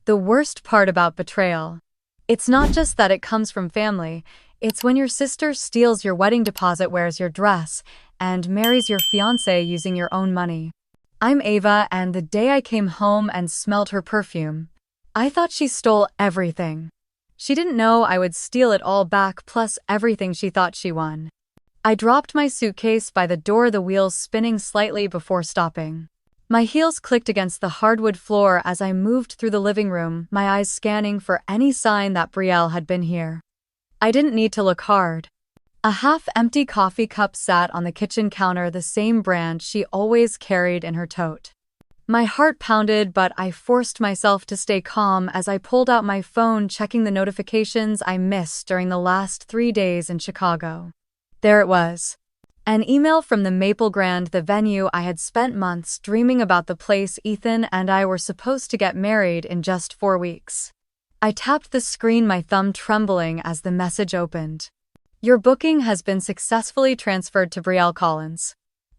The worst part about betrayal. It's not just that it comes from family, it's when your sister steals your wedding deposit, wears your dress, and marries your fiancé using your own money. I'm Ava, and the day I came home and smelled her perfume, I thought she stole everything. She didn't know I would steal it all back, plus everything she thought she won. I dropped my suitcase by the door, the wheels spinning slightly before stopping. My heels clicked against the hardwood floor as I moved through the living room, my eyes scanning for any sign that Brielle had been here. I didn't need to look hard. A half-empty coffee cup sat on the kitchen counter, the same brand she always carried in her tote. My heart pounded, but I forced myself to stay calm as I pulled out my phone, checking the notifications I missed during the last 3 days in Chicago. There it was. An email from the Maple Grand, the venue I had spent months dreaming about, the place Ethan and I were supposed to get married in just 4 weeks. I tapped the screen, my thumb trembling as the message opened. Your booking has been successfully transferred to Brielle Collins.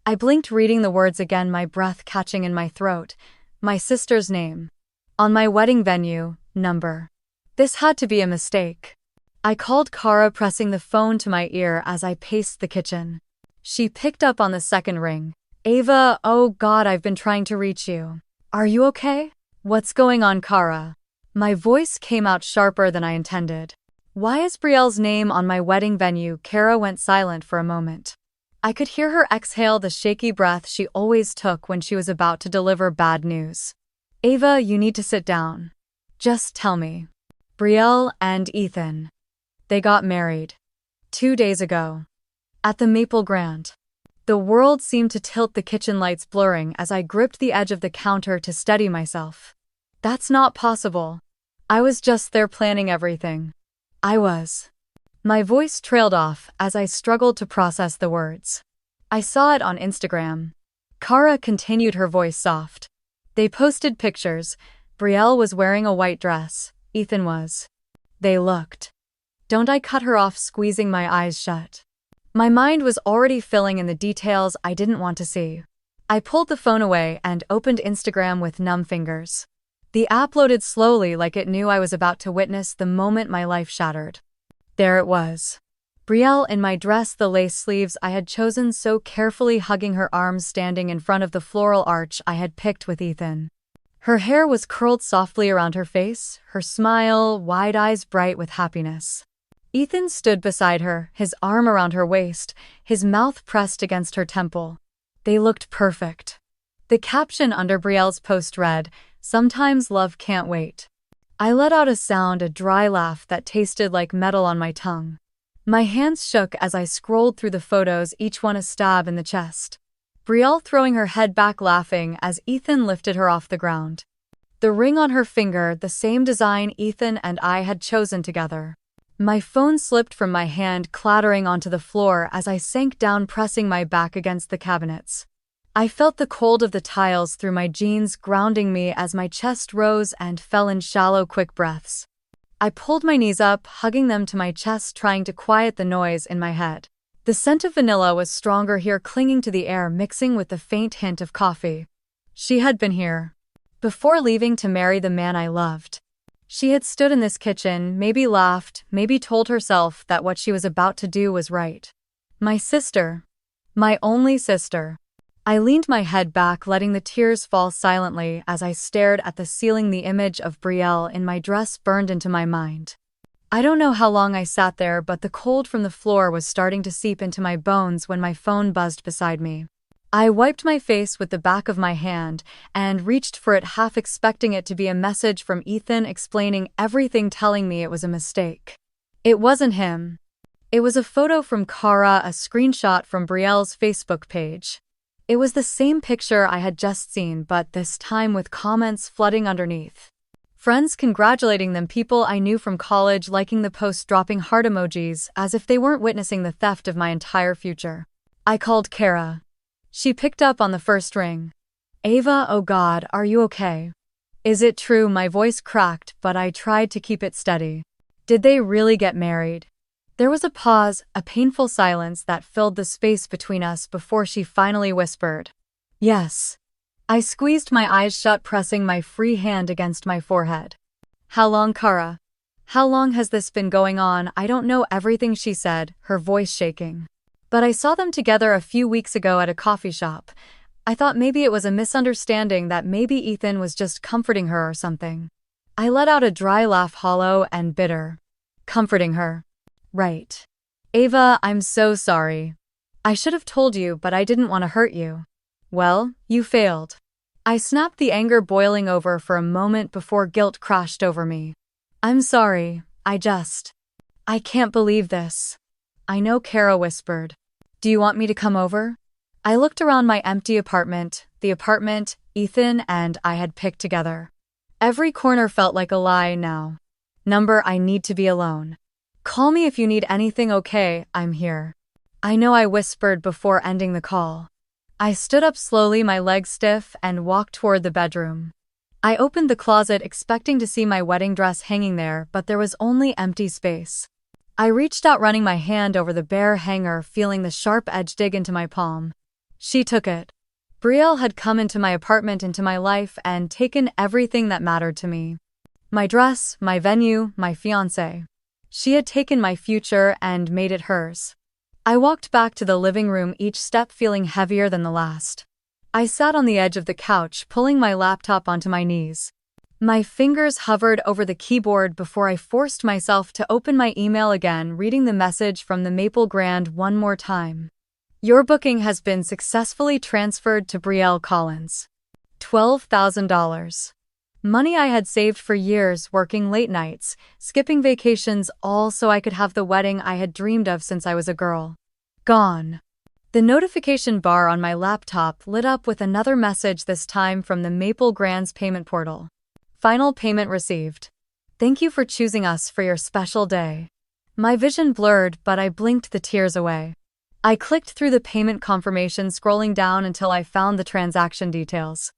I blinked, reading the words again, my breath catching in my throat. My sister's name. On my wedding venue number. This had to be a mistake. I called Kara, pressing the phone to my ear as I paced the kitchen. She picked up on the second ring. Ava, oh God, I've been trying to reach you. Are you okay? What's going on, Kara? My voice came out sharper than I intended. Why is Brielle's name on my wedding venue? Kara went silent for a moment. I could hear her exhale, the shaky breath she always took when she was about to deliver bad news. Ava, you need to sit down. Just tell me. Brielle and Ethan. They got married 2 days ago. At the Maple Grand. The world seemed to tilt, the kitchen lights blurring as I gripped the edge of the counter to steady myself. That's not possible. I was just there planning everything. I was. My voice trailed off as I struggled to process the words. I saw it on Instagram. Kara continued, her voice soft. They posted pictures. Brielle was wearing a white dress. Ethan was. They looked. Don't I cut her off, squeezing my eyes shut. My mind was already filling in the details I didn't want to see. I pulled the phone away and opened Instagram with numb fingers. The app loaded slowly, like it knew I was about to witness the moment my life shattered. There it was. Brielle in my dress, the lace sleeves I had chosen so carefully, hugging her arms, standing in front of the floral arch I had picked with Ethan. Her hair was curled softly around her face, her smile, wide eyes bright with happiness. Ethan stood beside her, his arm around her waist, his mouth pressed against her temple. They looked perfect. The caption under Brielle's post read, "Sometimes love can't wait." I let out a sound, a dry laugh that tasted like metal on my tongue. My hands shook as I scrolled through the photos, each one a stab in the chest. Brielle throwing her head back, laughing as Ethan lifted her off the ground. The ring on her finger, the same design Ethan and I had chosen together. My phone slipped from my hand, clattering onto the floor as I sank down, pressing my back against the cabinets. I felt the cold of the tiles through my jeans, grounding me as my chest rose and fell in shallow, quick breaths. I pulled my knees up, hugging them to my chest, trying to quiet the noise in my head. The scent of vanilla was stronger here, clinging to the air, mixing with the faint hint of coffee. She had been here. Before leaving to marry the man I loved. She had stood in this kitchen, maybe laughed, maybe told herself that what she was about to do was right. My sister. My only sister. I leaned my head back, letting the tears fall silently as I stared at the ceiling. The image of Brielle in my dress burned into my mind. I don't know how long I sat there, but the cold from the floor was starting to seep into my bones when my phone buzzed beside me. I wiped my face with the back of my hand and reached for it, half expecting it to be a message from Ethan explaining everything, telling me it was a mistake. It wasn't him. It was a photo from Kara, a screenshot from Brielle's Facebook page. It was the same picture I had just seen, but this time with comments flooding underneath. Friends congratulating them, people I knew from college liking the post, dropping heart emojis as if they weren't witnessing the theft of my entire future. I called Kara. She picked up on the first ring. Ava, oh God, are you okay? Is it true? My voice cracked, but I tried to keep it steady. Did they really get married? There was a pause, a painful silence that filled the space between us before she finally whispered, "Yes." I squeezed my eyes shut, pressing my free hand against my forehead. How long, Kara? How long has this been going on? I don't know everything she said, her voice shaking. But I saw them together a few weeks ago at a coffee shop. I thought maybe it was a misunderstanding, that maybe Ethan was just comforting her or something. I let out a dry laugh, hollow and bitter. Comforting her. Right. Ava, I'm so sorry. I should have told you, but I didn't want to hurt you. Well, you failed. I snapped, the anger boiling over for a moment before guilt crashed over me. I'm sorry, I can't believe this. I know, Kara whispered. Do you want me to come over? I looked around my empty apartment, the apartment Ethan and I had picked together. Every corner felt like a lie now. Number, I need to be alone. Call me if you need anything, okay? I'm here. I know, I whispered before ending the call. I stood up slowly, my legs stiff, and walked toward the bedroom. I opened the closet expecting to see my wedding dress hanging there, but there was only empty space. I reached out, running my hand over the bare hanger, feeling the sharp edge dig into my palm. She took it. Brielle had come into my apartment, into my life, and taken everything that mattered to me. My dress, my venue, my fiancé. She had taken my future and made it hers. I walked back to the living room, each step feeling heavier than the last. I sat on the edge of the couch, pulling my laptop onto my knees. My fingers hovered over the keyboard before I forced myself to open my email again, reading the message from the Maple Grand one more time. Your booking has been successfully transferred to Brielle Collins. $12,000. Money I had saved for years, working late nights, skipping vacations, all so I could have the wedding I had dreamed of since I was a girl. Gone. The notification bar on my laptop lit up with another message, this time from the Maple Grand's payment portal. Final payment received. Thank you for choosing us for your special day. My vision blurred, but I blinked the tears away. I clicked through the payment confirmation, scrolling down until I found the transaction details.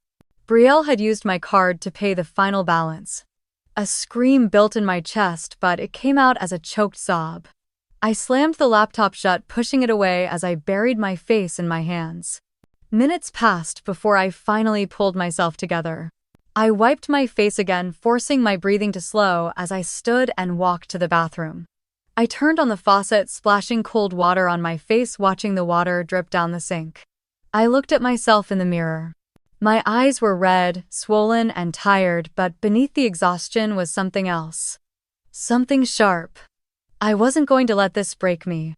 Brielle had used my card to pay the final balance. A scream built in my chest, but it came out as a choked sob. I slammed the laptop shut, pushing it away as I buried my face in my hands. Minutes passed before I finally pulled myself together. I wiped my face again, forcing my breathing to slow as I stood and walked to the bathroom. I turned on the faucet, splashing cold water on my face, watching the water drip down the sink. I looked at myself in the mirror. My eyes were red, swollen, and tired, but beneath the exhaustion was something else. Something sharp. I wasn't going to let this break me.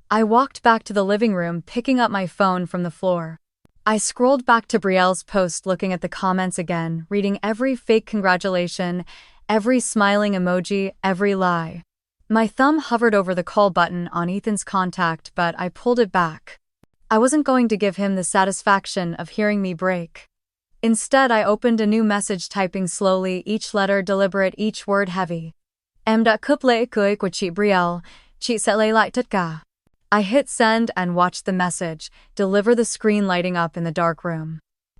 I walked back to the living room, picking up my phone from the floor. I scrolled back to Brielle's post, looking at the comments again, reading every fake congratulation, every smiling emoji, every lie. My thumb hovered over the call button on Ethan's contact, but I pulled it back. I wasn't going to give him the satisfaction of hearing me break. Instead, I opened a new message, typing slowly, each letter deliberate, each word heavy. Em đã cướp lễ cưới của chị Brielle, chị sẽ lấy lại tất cả. I hit send and watched the message deliver, the screen lighting up in the dark room.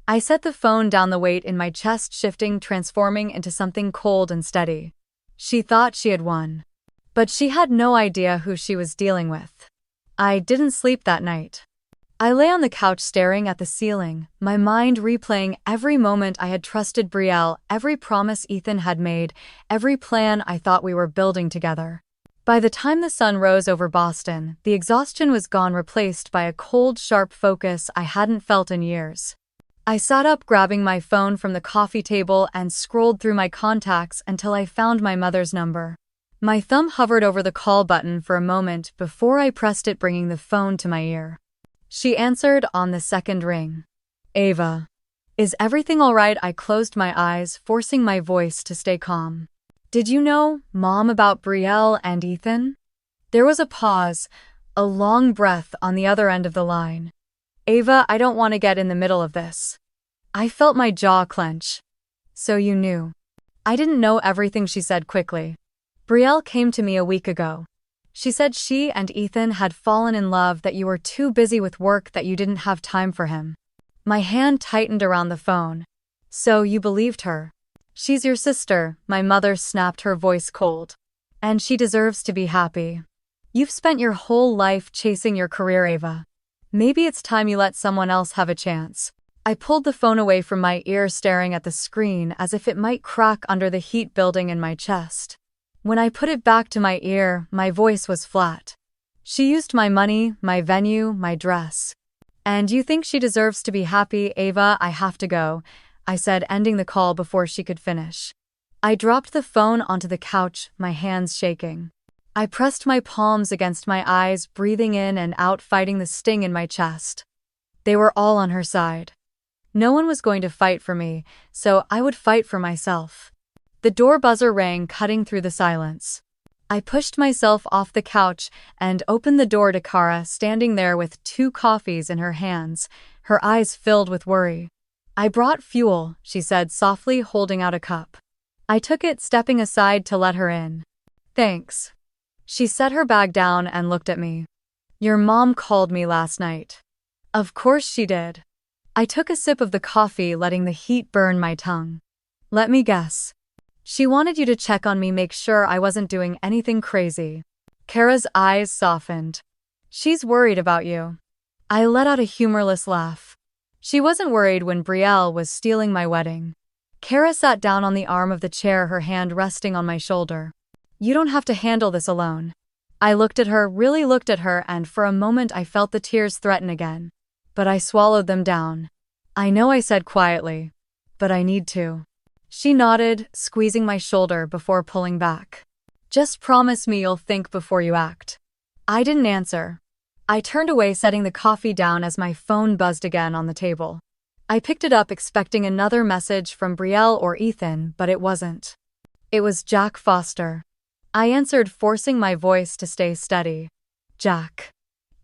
I set the phone down, the weight in my chest shifting, transforming into something cold and steady. She thought she had won. But she had no idea who she was dealing with. I didn't sleep that night. I lay on the couch staring at the ceiling, my mind replaying every moment I had trusted Brielle, every promise Ethan had made, every plan I thought we were building together. By the time the sun rose over Boston, the exhaustion was gone, replaced by a cold, sharp focus I hadn't felt in years. I sat up, grabbing my phone from the coffee table, and scrolled through my contacts until I found my mother's number. My thumb hovered over the call button for a moment before I pressed it, bringing the phone to my ear. She answered on the second ring. Ava. Is everything all right? I closed my eyes, forcing my voice to stay calm. Did you know, Mom, about Brielle and Ethan? There was a pause, a long breath on the other end of the line. Ava, I don't want to get in the middle of this. I felt my jaw clench. So you knew. I didn't know everything, she said quickly. Brielle came to me a week ago. She said she and Ethan had fallen in love, that you were too busy with work, that you didn't have time for him. My hand tightened around the phone. So you believed her? She's your sister, my mother snapped, her voice cold. And she deserves to be happy. You've spent your whole life chasing your career, Ava. Maybe it's time you let someone else have a chance. I pulled the phone away from my ear, staring at the screen as if it might crack under the heat building in my chest. When I put it back to my ear, my voice was flat. She used my money, my venue, my dress. And you think she deserves to be happy, Ava? I have to go, I said, ending the call before she could finish. I dropped the phone onto the couch, my hands shaking. I pressed my palms against my eyes, breathing in and out, fighting the sting in my chest. They were all on her side. No one was going to fight for me, so I would fight for myself. The door buzzer rang, cutting through the silence. I pushed myself off the couch and opened the door to Kara, standing there with 2 coffees in her hands, her eyes filled with worry. I brought fuel, she said softly, holding out a cup. I took it, stepping aside to let her in. Thanks. She set her bag down and looked at me. Your mom called me last night. Of course she did. I took a sip of the coffee, letting the heat burn my tongue. Let me guess. She wanted you to check on me, make sure I wasn't doing anything crazy. Kara's eyes softened. She's worried about you. I let out a humorless laugh. She wasn't worried when Brielle was stealing my wedding. Kara sat down on the arm of the chair, her hand resting on my shoulder. You don't have to handle this alone. I looked at her, really looked at her, and for a moment I felt the tears threaten again. But I swallowed them down. I know, I said quietly. But I need to. She nodded, squeezing my shoulder before pulling back. Just promise me you'll think before you act. I didn't answer. I turned away, setting the coffee down as my phone buzzed again on the table. I picked it up, expecting another message from Brielle or Ethan, but it wasn't. It was Jack Foster. I answered, forcing my voice to stay steady. Jack.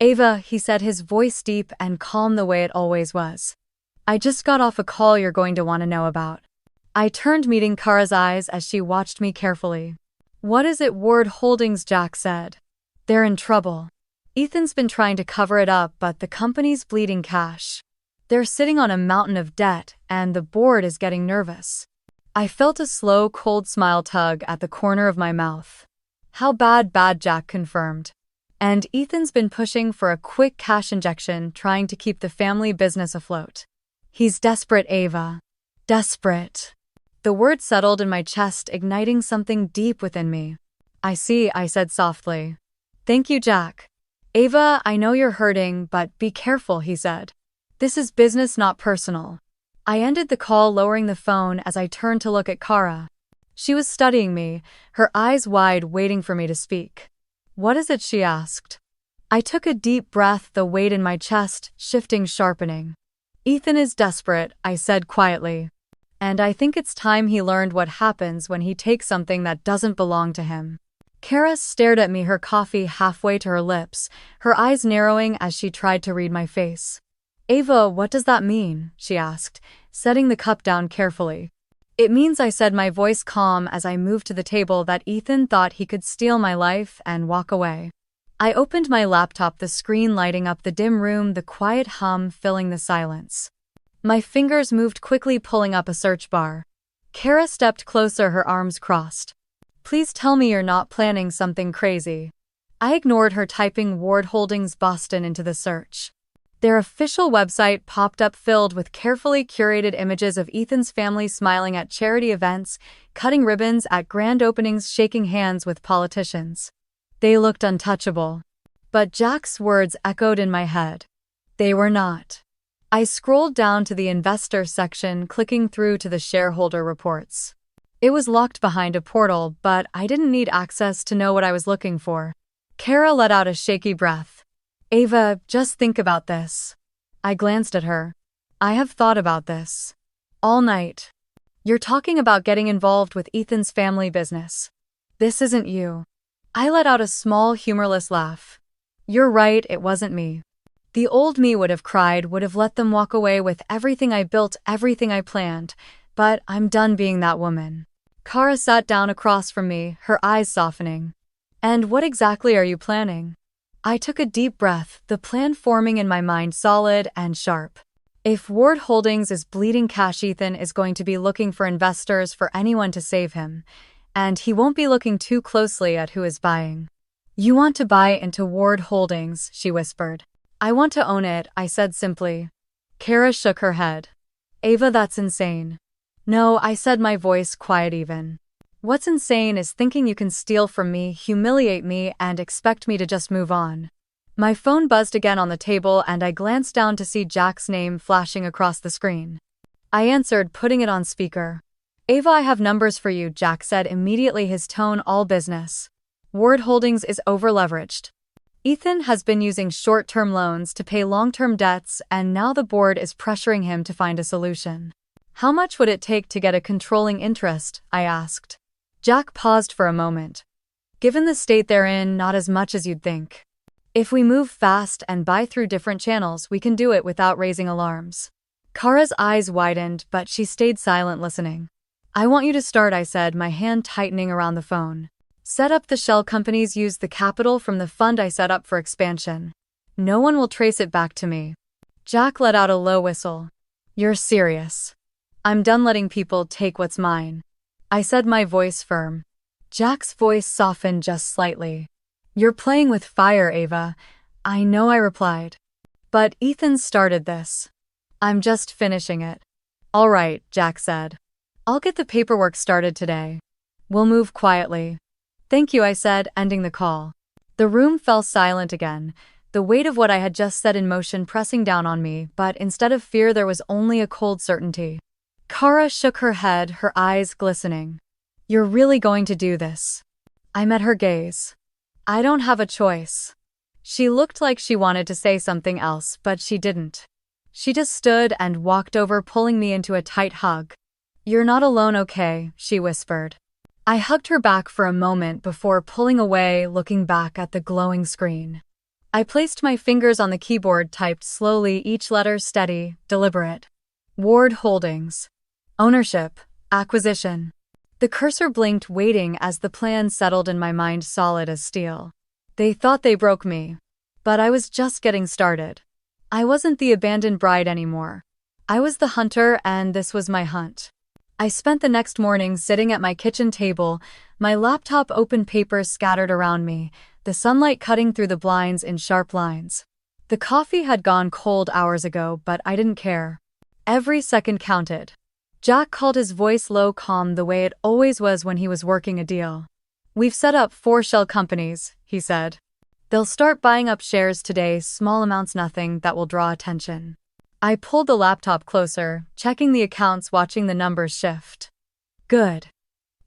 Ava, he said, his voice deep and calm the way it always was. I just got off a call you're going to want to know about. I turned, meeting Kara's eyes as she watched me carefully. What is it? Ward Holdings, Jack said. They're in trouble. Ethan's been trying to cover it up, but the company's bleeding cash. They're sitting on a mountain of debt, and the board is getting nervous. I felt a slow, cold smile tug at the corner of my mouth. How bad? Bad, Jack confirmed. And Ethan's been pushing for a quick cash injection, trying to keep the family business afloat. He's desperate, Ava. Desperate. The word settled in my chest, igniting something deep within me. I see, I said softly. Thank you, Jack. Ava, I know you're hurting, but be careful, he said. This is business, not personal. I ended the call, lowering the phone as I turned to look at Kara. She was studying me, her eyes wide, waiting for me to speak. What is it? She asked. I took a deep breath, the weight in my chest shifting, sharpening. Ethan is desperate, I said quietly. And I think it's time he learned what happens when he takes something that doesn't belong to him. Kara stared at me, her coffee halfway to her lips, her eyes narrowing as she tried to read my face. Ava, what does that mean? She asked, setting the cup down carefully. It means, I said, my voice calm as I moved to the table, that Ethan thought he could steal my life and walk away. I opened my laptop, the screen lighting up the dim room, the quiet hum filling the silence. My fingers moved quickly, pulling up a search bar. Kara stepped closer, her arms crossed. Please tell me you're not planning something crazy. I ignored her, typing Ward Holdings Boston into the search. Their official website popped up, filled with carefully curated images of Ethan's family smiling at charity events, cutting ribbons at grand openings, shaking hands with politicians. They looked untouchable. But Jack's words echoed in my head. They were not. I scrolled down to the investor section, clicking through to the shareholder reports. It was locked behind a portal, but I didn't need access to know what I was looking for. Kara let out a shaky breath. Ava, just think about this. I glanced at her. I have thought about this. All night. You're talking about getting involved with Ethan's family business. This isn't you. I let out a small, humorless laugh. You're right, it wasn't me. The old me would have cried, would have let them walk away with everything I built, everything I planned, but I'm done being that woman. Kara sat down across from me, her eyes softening. And what exactly are you planning? I took a deep breath, the plan forming in my mind, solid and sharp. If Ward Holdings is bleeding cash, Ethan is going to be looking for investors, for anyone to save him. And he won't be looking too closely at who is buying. You want to buy into Ward Holdings, she whispered. I want to own it, I said simply. Kara shook her head. Ava, that's insane. No, I said, my voice quiet even. What's insane is thinking you can steal from me, humiliate me, and expect me to just move on. My phone buzzed again on the table and I glanced down to see Jack's name flashing across the screen. I answered, putting it on speaker. Ava, I have numbers for you, Jack said immediately, his tone all business. Ward Holdings is over-leveraged. Ethan has been using short-term loans to pay long-term debts and now the board is pressuring him to find a solution. How much would it take to get a controlling interest? I asked. Jack paused for a moment. Given the state they're in, not as much as you'd think. If we move fast and buy through different channels, we can do it without raising alarms. Kara's eyes widened, but she stayed silent, listening. I want you to start, I said, my hand tightening around the phone. Set up the shell companies, use the capital from the fund I set up for expansion. No one will trace it back to me. Jack let out a low whistle. You're serious. I'm done letting people take what's mine. I said, my voice firm. Jack's voice softened just slightly. You're playing with fire, Ava. I know, I replied. But Ethan started this. I'm just finishing it. All right, Jack said. I'll get the paperwork started today. We'll move quietly. Thank you, I said, ending the call. The room fell silent again, the weight of what I had just said in motion pressing down on me, but instead of fear there was only a cold certainty. Kara shook her head, her eyes glistening. You're really going to do this? I met her gaze. I don't have a choice. She looked like she wanted to say something else, but she didn't. She just stood and walked over, pulling me into a tight hug. You're not alone, okay? She whispered. I hugged her back for a moment before pulling away, looking back at the glowing screen. I placed my fingers on the keyboard, typed slowly, each letter steady, deliberate. Ward Holdings. Ownership. Acquisition. The cursor blinked, waiting as the plan settled in my mind, solid as steel. They thought they broke me. But I was just getting started. I wasn't the abandoned bride anymore. I was the hunter, and this was my hunt. I spent the next morning sitting at my kitchen table, my laptop open, papers scattered around me, the sunlight cutting through the blinds in sharp lines. The coffee had gone cold hours ago, but I didn't care. Every second counted. Jack called, his voice low, calm, the way it always was when he was working a deal. We've set up 4 shell companies, he said. They'll start buying up shares today, small amounts, nothing that will draw attention. I pulled the laptop closer, checking the accounts, watching the numbers shift. Good.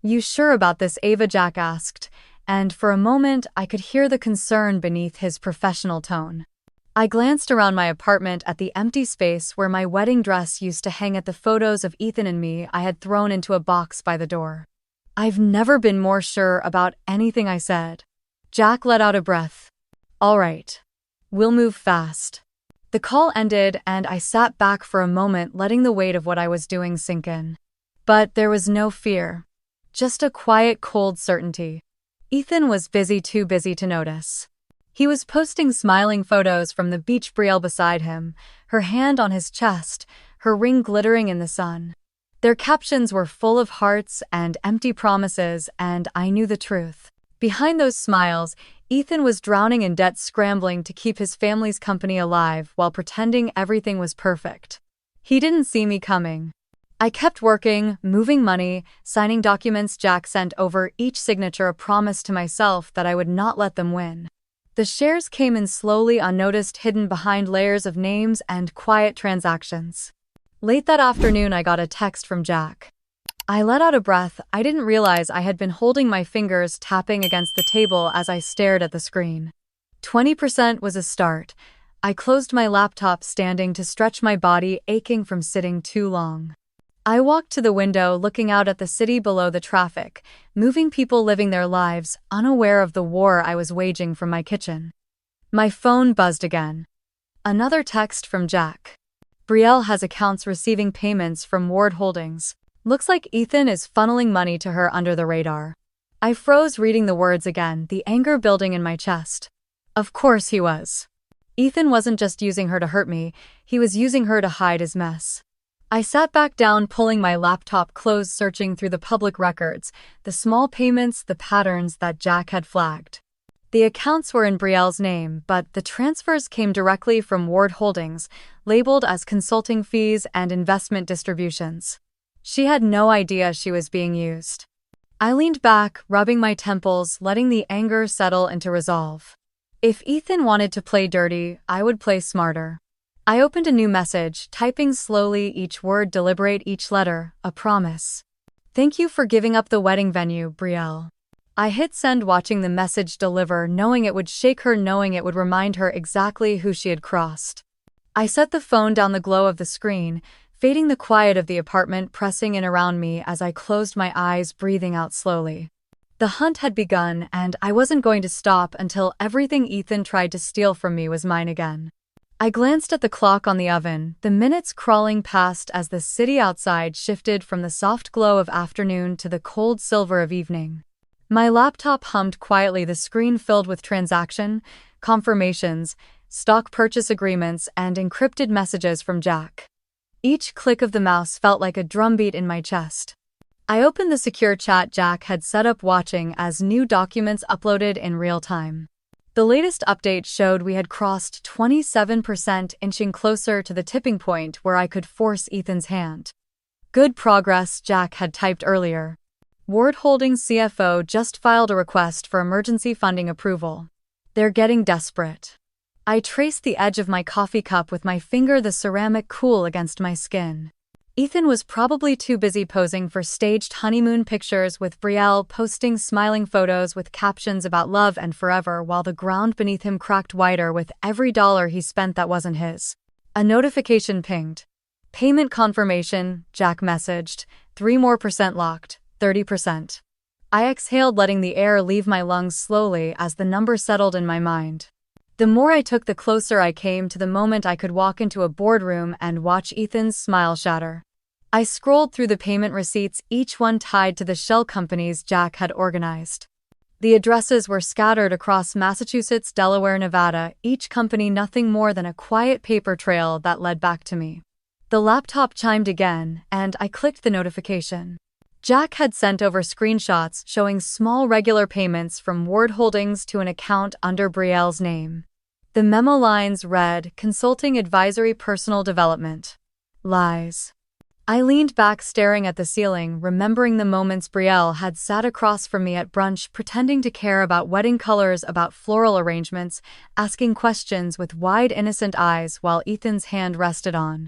You sure about this, Ava? Jack asked, and for a moment I could hear the concern beneath his professional tone. I glanced around my apartment at the empty space where my wedding dress used to hang, at the photos of Ethan and me I had thrown into a box by the door. I've never been more sure about anything, I said. Jack let out a breath. All right. We'll move fast. The call ended and I sat back for a moment, letting the weight of what I was doing sink in. But there was no fear. Just a quiet, cold certainty. Ethan was busy, too busy to notice. He was posting smiling photos from the beach, Brielle beside him, her hand on his chest, her ring glittering in the sun. Their captions were full of hearts and empty promises, and I knew the truth. Behind those smiles, Ethan was drowning in debt, scrambling to keep his family's company alive while pretending everything was perfect. He didn't see me coming. I kept working, moving money, signing documents. Jack sent over each signature a promise to myself that I would not let them win. The shares came in slowly, unnoticed, hidden behind layers of names and quiet transactions. Late that afternoon, I got a text from Jack. I let out a breath. I didn't realize I had been holding my fingers tapping against the table as I stared at the screen. 20% was a start. I closed my laptop, standing to stretch my body, aching from sitting too long. I walked to the window, looking out at the city below, the traffic, moving people living their lives, unaware of the war I was waging from my kitchen. My phone buzzed again. Another text from Jack. Brielle has accounts receiving payments from Ward Holdings. Looks like Ethan is funneling money to her under the radar. I froze reading the words again, the anger building in my chest. Of course he was. Ethan wasn't just using her to hurt me, he was using her to hide his mess. I sat back down, pulling my laptop closed, searching through the public records, the small payments, the patterns that Jack had flagged. The accounts were in Brielle's name, but the transfers came directly from Ward Holdings, labeled as consulting fees and investment distributions. She had no idea she was being used. I leaned back, rubbing my temples, letting the anger settle into resolve. If Ethan wanted to play dirty, I would play smarter. I opened a new message, typing slowly, each word deliberate, each letter a promise. Thank you for giving up the wedding venue, Brielle. I hit send, watching the message deliver, knowing it would shake her, knowing it would remind her exactly who she had crossed. I set the phone down, the glow of the screen, fading the quiet of the apartment pressing in around me as I closed my eyes, breathing out slowly. The hunt had begun, and I wasn't going to stop until everything Ethan tried to steal from me was mine again. I glanced at the clock on the oven, the minutes crawling past as the city outside shifted from the soft glow of afternoon to the cold silver of evening. My laptop hummed quietly, the screen filled with transaction confirmations, stock purchase agreements, and encrypted messages from Jack. Each click of the mouse felt like a drumbeat in my chest. I opened the secure chat Jack had set up, watching as new documents uploaded in real time. The latest update showed we had crossed 27%, inching closer to the tipping point where I could force Ethan's hand. Good progress, Jack had typed earlier. Ward Holdings CFO just filed a request for emergency funding approval. They're getting desperate. I traced the edge of my coffee cup with my finger, the ceramic cool against my skin. Ethan was probably too busy posing for staged honeymoon pictures, with Brielle posting smiling photos with captions about love and forever, while the ground beneath him cracked wider with every dollar he spent that wasn't his. A notification pinged. Payment confirmation, Jack messaged. 3% more locked. 30%. I exhaled, letting the air leave my lungs slowly as the number settled in my mind. The more I took, the closer I came to the moment I could walk into a boardroom and watch Ethan's smile shatter. I scrolled through the payment receipts, each one tied to the shell companies Jack had organized. The addresses were scattered across Massachusetts, Delaware, Nevada, each company nothing more than a quiet paper trail that led back to me. The laptop chimed again, and I clicked the notification. Jack had sent over screenshots showing small regular payments from Ward Holdings to an account under Brielle's name. The memo lines read, Consulting Advisory Personal Development. Lies. I leaned back, staring at the ceiling, remembering the moments Brielle had sat across from me at brunch, pretending to care about wedding colors, about floral arrangements, asking questions with wide, innocent eyes while Ethan's hand rested on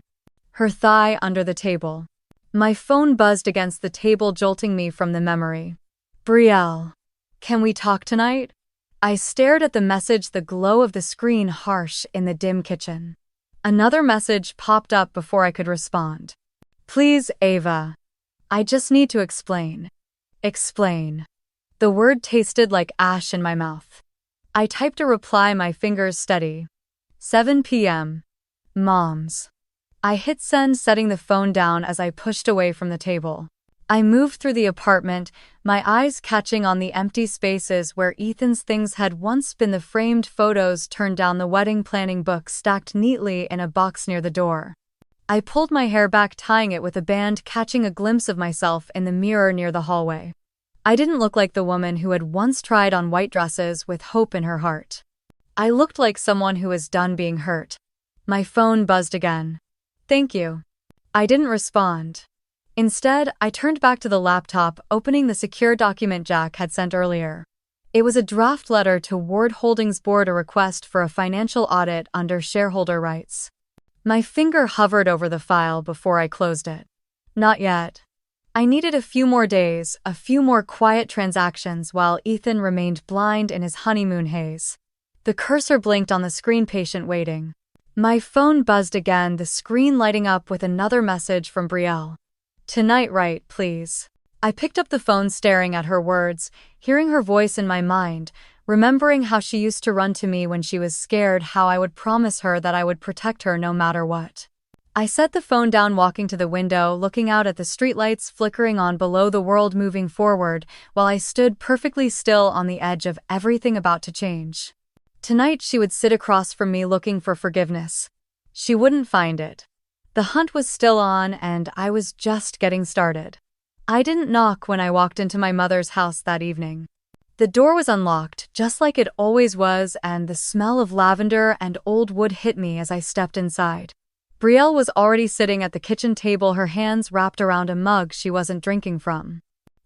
her thigh under the table. My phone buzzed against the table, jolting me from the memory. Brielle. Can we talk tonight? I stared at the message, the glow of the screen harsh in the dim kitchen. Another message popped up before I could respond. Please, Ava. I just need to explain. Explain. The word tasted like ash in my mouth. I typed a reply, my fingers steady. 7 p.m. Moms. I hit send, setting the phone down as I pushed away from the table. I moved through the apartment, my eyes catching on the empty spaces where Ethan's things had once been, the framed photos turned down, the wedding planning book stacked neatly in a box near the door. I pulled my hair back, tying it with a band, catching a glimpse of myself in the mirror near the hallway. I didn't look like the woman who had once tried on white dresses with hope in her heart. I looked like someone who was done being hurt. My phone buzzed again. Thank you. I didn't respond. Instead, I turned back to the laptop, opening the secure document Jack had sent earlier. It was a draft letter to Ward Holdings Board, a request for a financial audit under shareholder rights. My finger hovered over the file before I closed it. Not yet. I needed a few more days, a few more quiet transactions while Ethan remained blind in his honeymoon haze. The cursor blinked on the screen, patient waiting. My phone buzzed again, the screen lighting up with another message from Brielle. Tonight, right, please. I picked up the phone, staring at her words, hearing her voice in my mind, remembering how she used to run to me when she was scared, how I would promise her that I would protect her no matter what. I set the phone down, walking to the window, looking out at the streetlights flickering on below, the world moving forward, while I stood perfectly still on the edge of everything about to change. Tonight she would sit across from me, looking for forgiveness. She wouldn't find it. The hunt was still on, and I was just getting started. I didn't knock when I walked into my mother's house that evening. The door was unlocked, just like it always was, and the smell of lavender and old wood hit me as I stepped inside. Brielle was already sitting at the kitchen table, her hands wrapped around a mug she wasn't drinking from.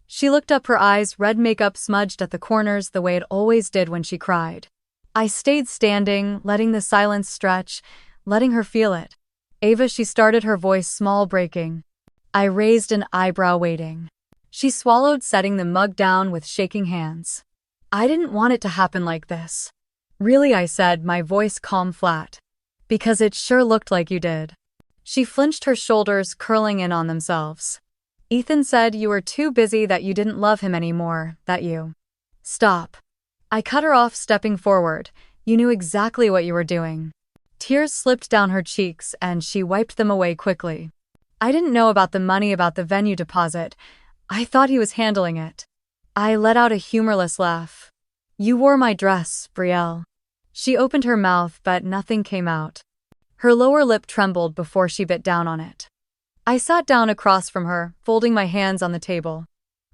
She looked up, her eyes, red makeup smudged at the corners the way it always did when she cried. I stayed standing, letting the silence stretch, letting her feel it. "Ava," she started, her voice small, breaking. I raised an eyebrow, waiting. She swallowed, setting the mug down with shaking hands. "I didn't want it to happen like this." "Really?" I said, my voice calm, flat. "Because it sure looked like you did." She flinched, her shoulders curling in on themselves. "Ethan said you were too busy, that you didn't love him anymore, that you—" "Stop." I cut her off, stepping forward. "You knew exactly what you were doing." Tears slipped down her cheeks, and she wiped them away quickly. "I didn't know about the money, about the venue deposit. I thought he was handling it." I let out a humorless laugh. "You wore my dress, Brielle." She opened her mouth, but nothing came out. Her lower lip trembled before she bit down on it. I sat down across from her, folding my hands on the table.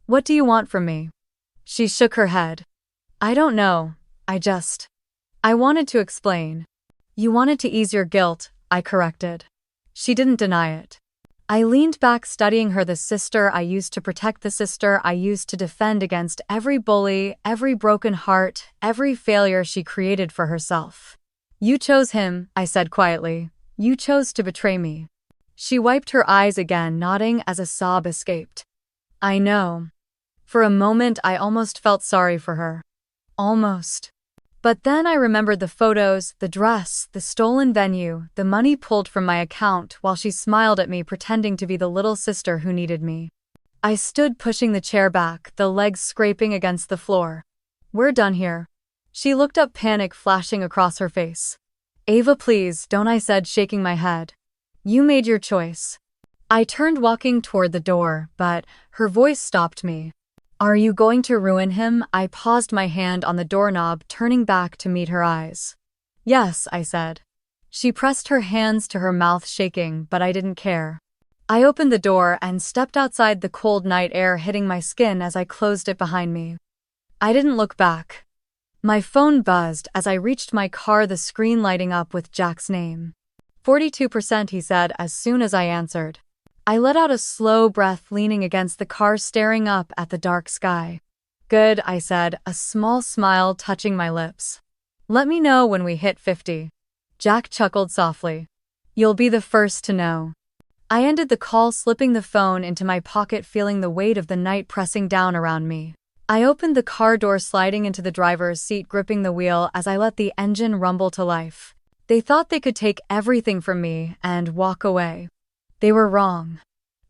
"What do you want from me?" She shook her head. "I don't know, I wanted to explain." "You wanted to ease your guilt," I corrected. She didn't deny it. I leaned back, studying her, the sister I used to protect, the sister I used to defend against every bully, every broken heart, every failure she created for herself. "You chose him," I said quietly. "You chose to betray me." She wiped her eyes again, nodding as a sob escaped. "I know." For a moment I almost felt sorry for her. Almost. But then I remembered the photos, the dress, the stolen venue, the money pulled from my account while she smiled at me, pretending to be the little sister who needed me. I stood, pushing the chair back, the legs scraping against the floor. "We're done here." She looked up, panic flashing across her face. "Ava, please, don't," I said, shaking my head. "You made your choice." I turned, walking toward the door, but her voice stopped me. "Are you going to ruin him?" I paused, my hand on the doorknob, turning back to meet her eyes. "Yes," I said. She pressed her hands to her mouth, shaking, but I didn't care. I opened the door and stepped outside, the cold night air hitting my skin as I closed it behind me. I didn't look back. My phone buzzed as I reached my car, the screen lighting up with Jack's name. 42%, he said as soon as I answered. I let out a slow breath, leaning against the car, staring up at the dark sky. "Good," I said, a small smile touching my lips. "Let me know when we hit 50. Jack chuckled softly. "You'll be the first to know." I ended the call, slipping the phone into my pocket, feeling the weight of the night pressing down around me. I opened the car door, sliding into the driver's seat, gripping the wheel as I let the engine rumble to life. They thought they could take everything from me and walk away. They were wrong.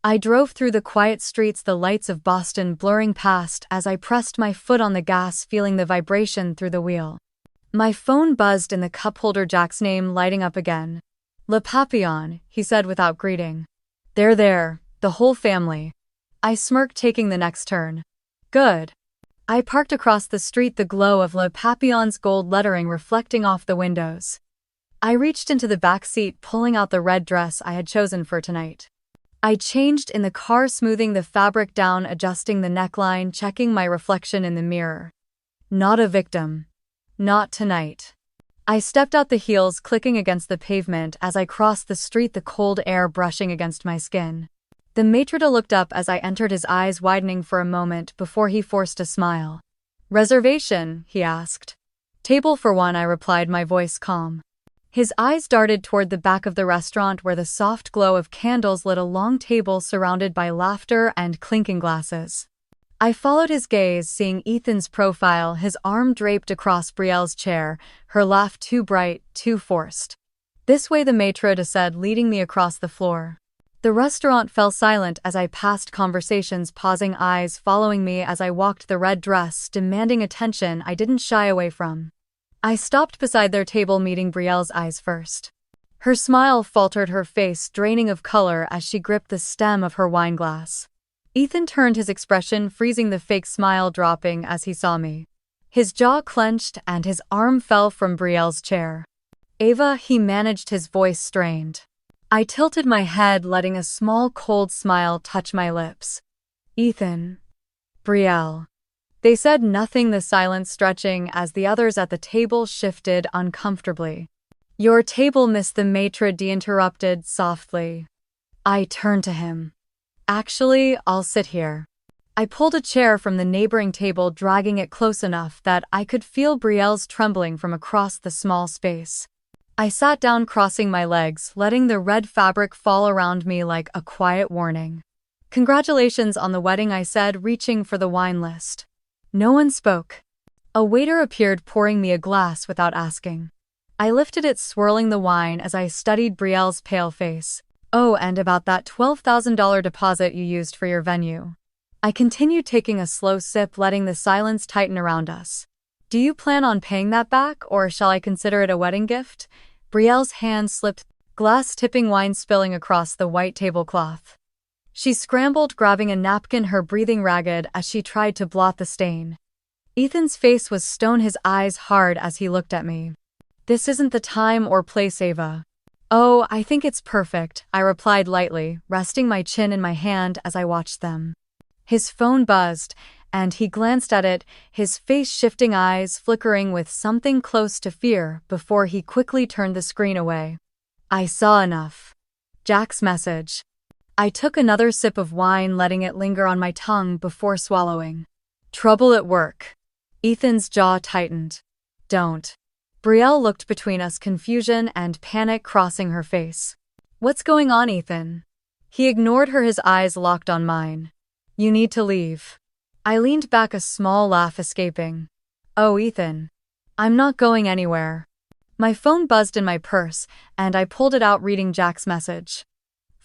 I drove through the quiet streets, the lights of Boston blurring past as I pressed my foot on the gas, feeling the vibration through the wheel. My phone buzzed in the cup holder, Jack's name lighting up again. "Le Papillon," he said without greeting. "They're there, the whole family." I smirked, taking the next turn. "Good." I parked across the street, the glow of Le Papillon's gold lettering reflecting off the windows. I reached into the back seat, pulling out the red dress I had chosen for tonight. I changed in the car, smoothing the fabric down, adjusting the neckline, checking my reflection in the mirror. Not a victim. Not tonight. I stepped out, the heels clicking against the pavement as I crossed the street, the cold air brushing against my skin. The maitre d' looked up as I entered, his eyes widening for a moment before he forced a smile. "Reservation?" he asked. "Table for one," I replied, my voice calm. His eyes darted toward the back of the restaurant, where the soft glow of candles lit a long table surrounded by laughter and clinking glasses. I followed his gaze, seeing Ethan's profile, his arm draped across Brielle's chair, her laugh too bright, too forced. "This way," the maitre d' said, leading me across the floor. The restaurant fell silent as I passed, conversations pausing, eyes following me as I walked, the red dress demanding attention I didn't shy away from. I stopped beside their table, meeting Brielle's eyes first. Her smile faltered, her face draining of color as she gripped the stem of her wine glass. Ethan turned, his expression freezing, the fake smile dropping as he saw me. His jaw clenched and his arm fell from Brielle's chair. "Ava," he managed, his voice strained. I tilted my head, letting a small cold smile touch my lips. "Ethan." "Brielle." They said nothing, the silence stretching as the others at the table shifted uncomfortably. Your table, Miss, the maitre d' interrupted softly. I turned to him. Actually, I'll sit here. I pulled a chair from the neighboring table, dragging it close enough that I could feel Brielle's trembling from across the small space. I sat down, crossing my legs, letting the red fabric fall around me like a quiet warning. Congratulations on the wedding, I said, reaching for the wine list. No one spoke. A waiter appeared, pouring me a glass without asking. I lifted it, swirling the wine as I studied Brielle's pale face. Oh, and about that $12,000 deposit you used for your venue. I continued, taking a slow sip, letting the silence tighten around us. Do you plan on paying that back, or shall I consider it a wedding gift? Brielle's hand slipped, glass tipping, wine spilling across the white tablecloth. She scrambled, grabbing a napkin, her breathing ragged as she tried to blot the stain. Ethan's face was stone, his eyes hard as he looked at me. This isn't the time or place, Ava. Oh, I think it's perfect, I replied lightly, resting my chin in my hand as I watched them. His phone buzzed, and he glanced at it, his face shifting, eyes flickering with something close to fear before he quickly turned the screen away. I saw enough. Jack's message. I took another sip of wine, letting it linger on my tongue before swallowing. Trouble at work. Ethan's jaw tightened. Don't. Brielle looked between us, confusion and panic crossing her face. What's going on, Ethan? He ignored her, his eyes locked on mine. You need to leave. I leaned back, a small laugh escaping. Oh, Ethan. I'm not going anywhere. My phone buzzed in my purse, and I pulled it out, reading Jack's message.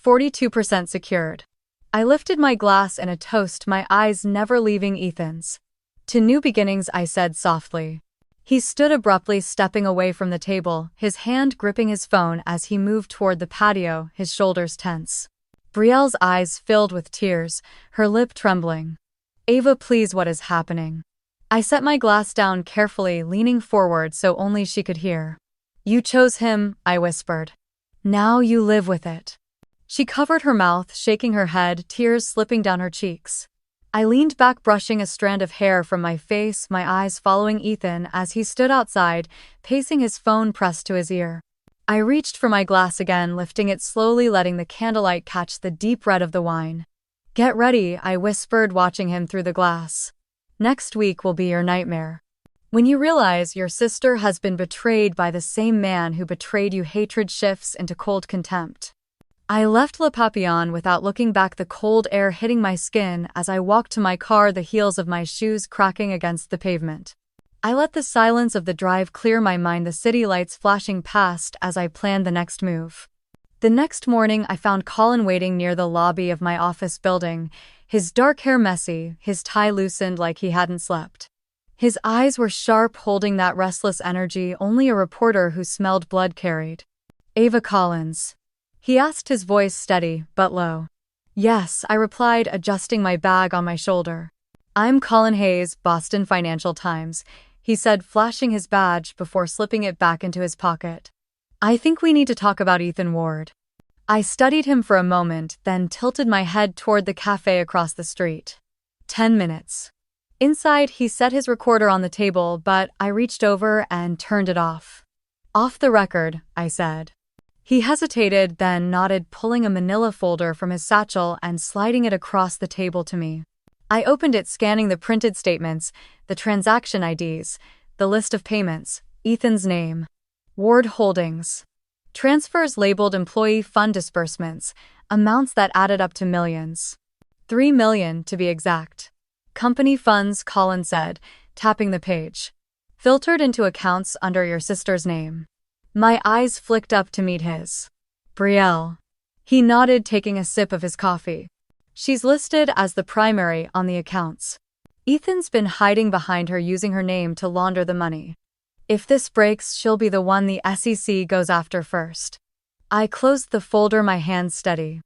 42% secured. I lifted my glass in a toast, my eyes never leaving Ethan's. To new beginnings, I said softly. He stood abruptly, stepping away from the table, his hand gripping his phone as he moved toward the patio, his shoulders tense. Brielle's eyes filled with tears, her lip trembling. Ava, please, what is happening? I set my glass down carefully, leaning forward so only she could hear. You chose him, I whispered. Now you live with it. She covered her mouth, shaking her head, tears slipping down her cheeks. I leaned back, brushing a strand of hair from my face, my eyes following Ethan as he stood outside, pacing, his phone pressed to his ear. I reached for my glass again, lifting it slowly, letting the candlelight catch the deep red of the wine. Get ready, I whispered, watching him through the glass. Next week will be your nightmare. When you realize your sister has been betrayed by the same man who betrayed you, hatred shifts into cold contempt. I left Le Papillon without looking back, the cold air hitting my skin as I walked to my car, the heels of my shoes cracking against the pavement. I let the silence of the drive clear my mind, the city lights flashing past as I planned the next move. The next morning, I found Colin waiting near the lobby of my office building, his dark hair messy, his tie loosened like he hadn't slept. His eyes were sharp, holding that restless energy only a reporter who smelled blood carried. Ava Collins. He asked, his voice steady but low. Yes, I replied, adjusting my bag on my shoulder. I'm Colin Hayes, Boston Financial Times, he said, flashing his badge before slipping it back into his pocket. I think we need to talk about Ethan Ward. I studied him for a moment, then tilted my head toward the cafe across the street. 10 minutes. Inside, he set his recorder on the table, but I reached over and turned it off. Off the record, I said. He hesitated, then nodded, pulling a manila folder from his satchel and sliding it across the table to me. I opened it, scanning the printed statements, the transaction IDs, the list of payments, Ethan's name. Ward Holdings. Transfers labeled employee fund disbursements, amounts that added up to millions. 3 million, to be exact. Company funds, Colin said, tapping the page. Filtered into accounts under your sister's name. My eyes flicked up to meet his. Brielle. He nodded, taking a sip of his coffee. She's listed as the primary on the accounts. Ethan's been hiding behind her, using her name to launder the money. If this breaks, she'll be the one the SEC goes after first. I closed the folder, my hands steady.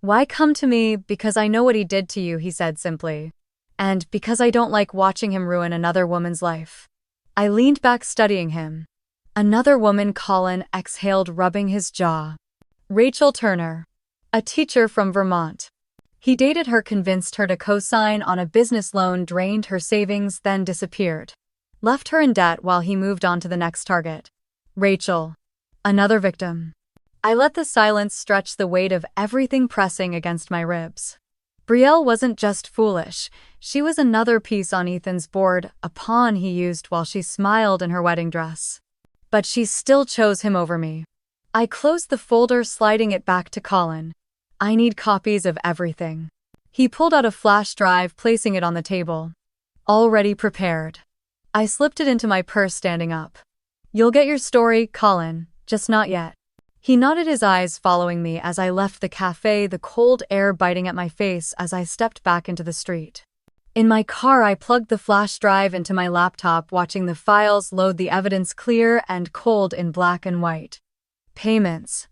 Why come to me? Because I know what he did to you, he said simply. And because I don't like watching him ruin another woman's life. I leaned back, studying him. Another woman, Colin exhaled, rubbing his jaw. Rachel Turner. A teacher from Vermont. He dated her, convinced her to co-sign on a business loan, drained her savings, then disappeared. Left her in debt while he moved on to the next target. Rachel. Another victim. I let the silence stretch, the weight of everything pressing against my ribs. Brielle wasn't just foolish, she was another piece on Ethan's board, a pawn he used while she smiled in her wedding dress. But she still chose him over me. I closed the folder, sliding it back to Colin. I need copies of everything. He pulled out a flash drive, placing it on the table. Already prepared. I slipped it into my purse, standing up. You'll get your story, Colin, just not yet. He nodded, his eyes following me as I left the cafe, the cold air biting at my face as I stepped back into the street. In my car, I plugged the flash drive into my laptop, watching the files load, the evidence clear and cold in black and white. Payments.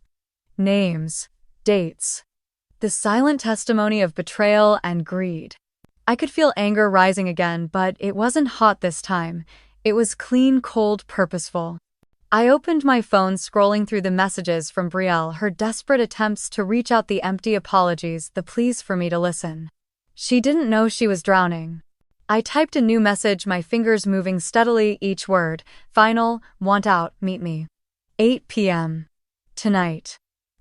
Names. Dates. The silent testimony of betrayal and greed. I could feel anger rising again, but it wasn't hot this time. It was clean, cold, purposeful. I opened my phone, scrolling through the messages from Brielle, her desperate attempts to reach out, the empty apologies, the pleas for me to listen. She didn't know she was drowning. I typed a new message, my fingers moving steadily, each word. Final, want out, meet me. 8 p.m. Tonight.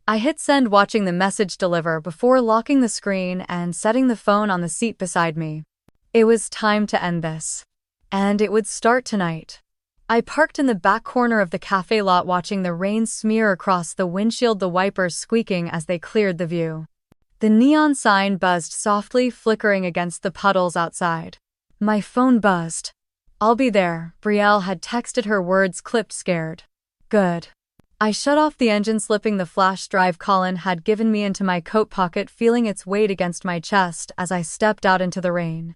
I hit send, watching the message deliver before locking the screen and setting the phone on the seat beside me. It was time to end this. And it would start tonight. I parked in the back corner of the cafe lot, watching the rain smear across the windshield, the wipers squeaking as they cleared the view. The neon sign buzzed softly, flickering against the puddles outside. My phone buzzed. I'll be there, Brielle had texted, her words clipped, scared. Good. I shut off the engine, slipping the flash drive Colin had given me into my coat pocket, feeling its weight against my chest as I stepped out into the rain.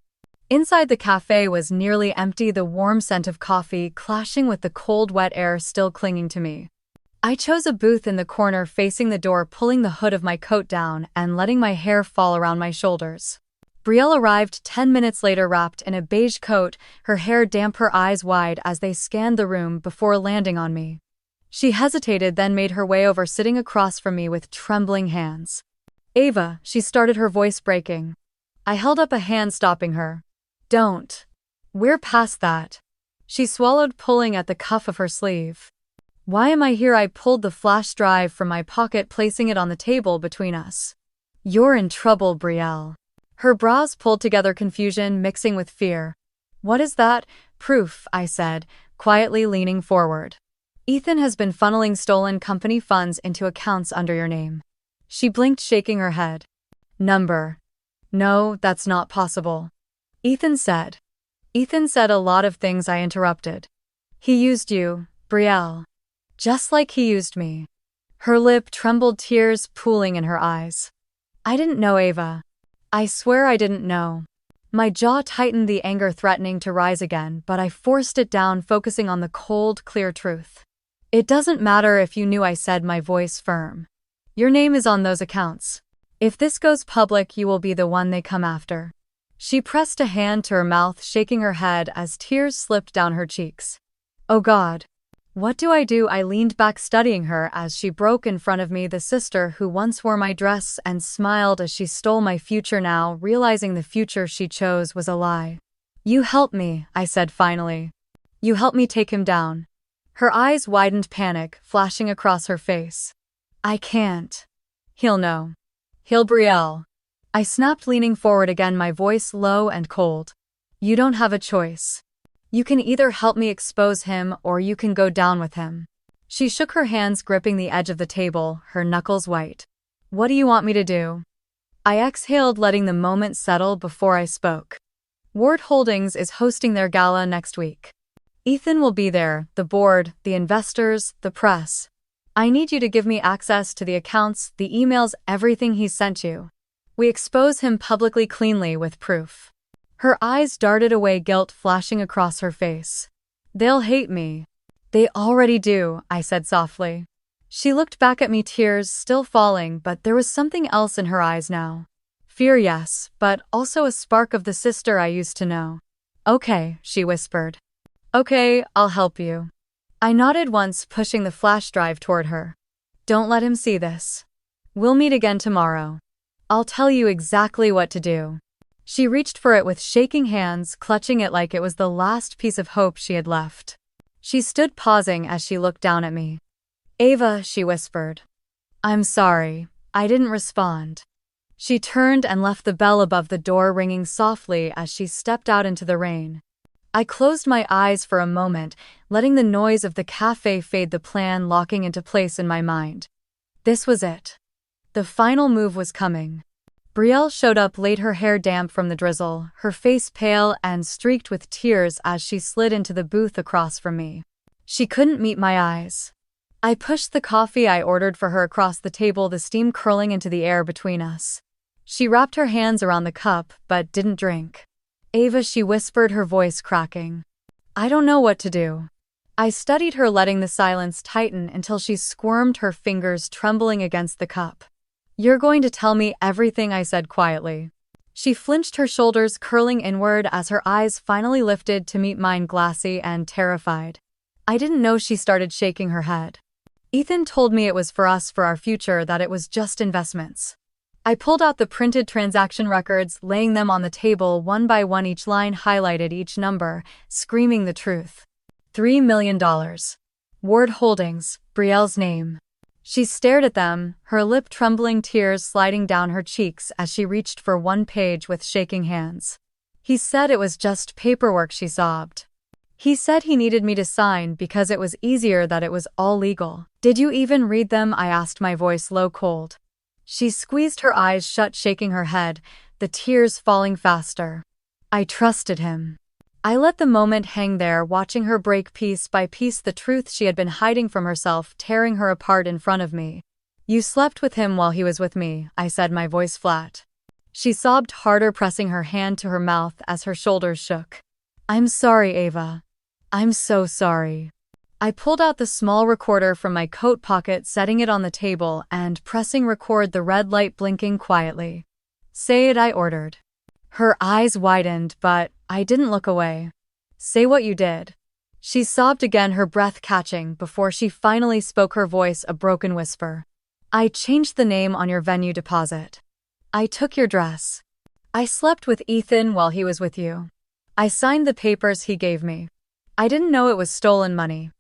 Inside, the cafe was nearly empty, the warm scent of coffee clashing with the cold, wet air still clinging to me. I chose a booth in the corner, facing the door, pulling the hood of my coat down and letting my hair fall around my shoulders. Brielle arrived 10 minutes later, wrapped in a beige coat, her hair damp, her eyes wide as they scanned the room before landing on me. She hesitated, then made her way over, sitting across from me with trembling hands. Ava, she started, her voice breaking. I held up a hand, stopping her. Don't. We're past that. She swallowed, pulling at the cuff of her sleeve. Why am I here? I pulled the flash drive from my pocket, placing it on the table between us. You're in trouble, Brielle. Her brows pulled together, confusion mixing with fear. What is that? Proof, I said, quietly leaning forward. Ethan has been funneling stolen company funds into accounts under your name. She blinked, shaking her head. Number. No, that's not possible. Ethan said. Ethan said a lot of things, I interrupted. He used you, Brielle. Just like he used me. Her lip trembled, tears pooling in her eyes. I didn't know, Ava. I swear I didn't know. My jaw tightened, the anger threatening to rise again, but I forced it down, focusing on the cold, clear truth. It doesn't matter if you knew, I said, my voice firm. Your name is on those accounts. If this goes public, you will be the one they come after. She pressed a hand to her mouth, shaking her head as tears slipped down her cheeks. Oh God. What do? I leaned back, studying her as she broke in front of me, the sister who once wore my dress, and smiled as she stole my future, now realizing the future she chose was a lie. You help me, I said finally. You help me take him down. Her eyes widened, panic flashing across her face. I can't. He'll know. He'll, Brielle. I snapped, leaning forward again, my voice low and cold. You don't have a choice. You can either help me expose him or you can go down with him. She shook her hands, gripping the edge of the table, her knuckles white. What do you want me to do? I exhaled, letting the moment settle before I spoke. Ward Holdings is hosting their gala next week. Ethan will be there, the board, the investors, the press. I need you to give me access to the accounts, the emails, everything he's sent you. We expose him publicly, cleanly, with proof. Her eyes darted away, guilt flashing across her face. They'll hate me. They already do, I said softly. She looked back at me, tears still falling, but there was something else in her eyes now. Fear, yes, but also a spark of the sister I used to know. Okay, she whispered. Okay, I'll help you. I nodded once, pushing the flash drive toward her. Don't let him see this. We'll meet again tomorrow. I'll tell you exactly what to do." She reached for it with shaking hands, clutching it like it was the last piece of hope she had left. She stood pausing as she looked down at me. "Ava," she whispered. "I'm sorry. I didn't respond." She turned and left the bell above the door ringing softly as she stepped out into the rain. I closed my eyes for a moment, letting the noise of the cafe fade, the plan locking into place in my mind. This was it. The final move was coming. Brielle showed up late, her hair damp from the drizzle, her face pale and streaked with tears as she slid into the booth across from me. She couldn't meet my eyes. I pushed the coffee I ordered for her across the table, the steam curling into the air between us. She wrapped her hands around the cup, but didn't drink. "Ava," she whispered, her voice cracking. "I don't know what to do." I studied her, letting the silence tighten until she squirmed, her fingers trembling against the cup. "You're going to tell me everything," I said quietly. She flinched, her shoulders curling inward as her eyes finally lifted to meet mine, glassy and terrified. I didn't know. She started shaking her head. "Ethan told me it was for us, for our future, that it was just investments." I pulled out the printed transaction records, laying them on the table one by one, each line highlighted, each number, screaming the truth. $3 million. Ward Holdings, Brielle's name. She stared at them, her lip trembling, tears sliding down her cheeks as she reached for one page with shaking hands. "He said it was just paperwork," she sobbed. "He said he needed me to sign because it was easier, that it was all legal." "Did you even read them?" I asked, my voice low, cold. She squeezed her eyes shut, shaking her head, the tears falling faster. "I trusted him." I let the moment hang there, watching her break piece by piece the truth she had been hiding from herself, tearing her apart in front of me. "You slept with him while he was with me," I said, my voice flat. She sobbed harder, pressing her hand to her mouth as her shoulders shook. "I'm sorry, Ava. I'm so sorry." I pulled out the small recorder from my coat pocket, setting it on the table and pressing record, the red light blinking quietly. "Say it," I ordered. Her eyes widened, but I didn't look away. "Say what you did." She sobbed again, her breath catching, before she finally spoke, her voice a broken whisper. "I changed the name on your venue deposit. I took your dress. I slept with Ethan while he was with you. I signed the papers he gave me. I didn't know it was stolen money.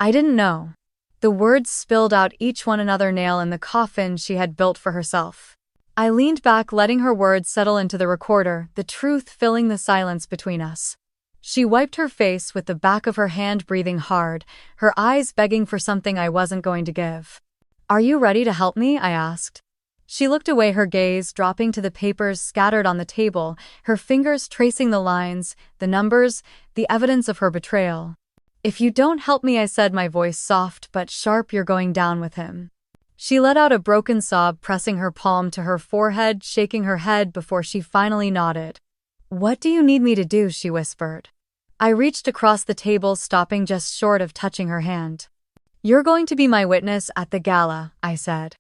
I didn't know." The words spilled out, each one another nail in the coffin she had built for herself. I leaned back, letting her words settle into the recorder, the truth filling the silence between us. She wiped her face with the back of her hand, breathing hard, her eyes begging for something I wasn't going to give. "Are you ready to help me?" I asked. She looked away, her gaze dropping to the papers scattered on the table, her fingers tracing the lines, the numbers, the evidence of her betrayal. "If you don't help me," I said, my voice soft but sharp, "you're going down with him." She let out a broken sob, pressing her palm to her forehead, shaking her head before she finally nodded. "What do you need me to do?" she whispered. I reached across the table, stopping just short of touching her hand. "You're going to be my witness at the gala," I said.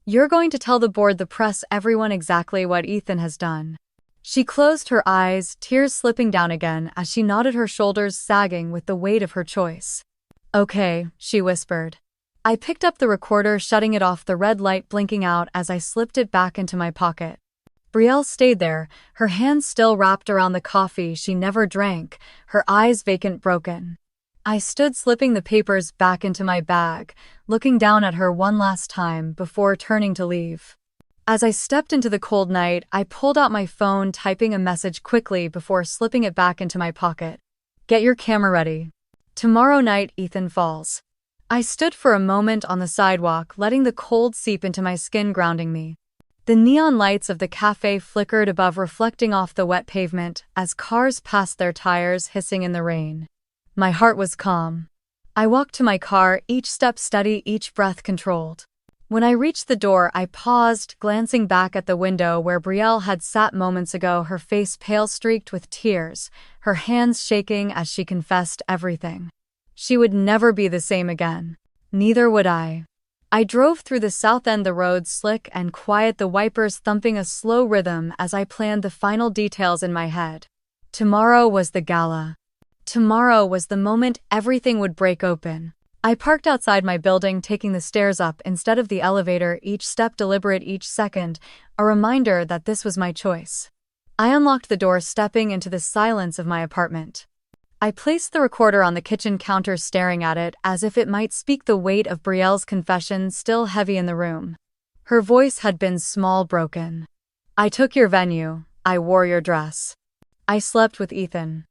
"You're going to tell the board, the press, everyone exactly what Ethan has done." She closed her eyes, tears slipping down again as she nodded, her shoulders sagging with the weight of her choice. "Okay," she whispered. I picked up the recorder, shutting it off, the red light blinking out as I slipped it back into my pocket. Brielle stayed there, her hands still wrapped around the coffee she never drank, her eyes vacant, broken. I stood, slipping the papers back into my bag, looking down at her one last time before turning to leave. As I stepped into the cold night, I pulled out my phone, typing a message quickly before slipping it back into my pocket. "Get your camera ready. Tomorrow night, Ethan falls." I stood for a moment on the sidewalk, letting the cold seep into my skin, grounding me. The neon lights of the cafe flickered above, reflecting off the wet pavement as cars passed, their tires hissing in the rain. My heart was calm. I walked to my car, each step steady, each breath controlled. When I reached the door, I paused, glancing back at the window where Brielle had sat moments ago, her face pale, streaked with tears, her hands shaking as she confessed everything. She would never be the same again. Neither would I. I drove through the south end, the road slick and quiet, the wipers thumping a slow rhythm as I planned the final details in my head. Tomorrow was the gala. Tomorrow was the moment everything would break open. I parked outside my building, taking the stairs up instead of the elevator, each step deliberate, each second, a reminder that this was my choice. I unlocked the door, stepping into the silence of my apartment. I placed the recorder on the kitchen counter, staring at it as if it might speak, the weight of Brielle's confession still heavy in the room. Her voice had been small, broken. I took your venue. I wore your dress. I slept with Ethan.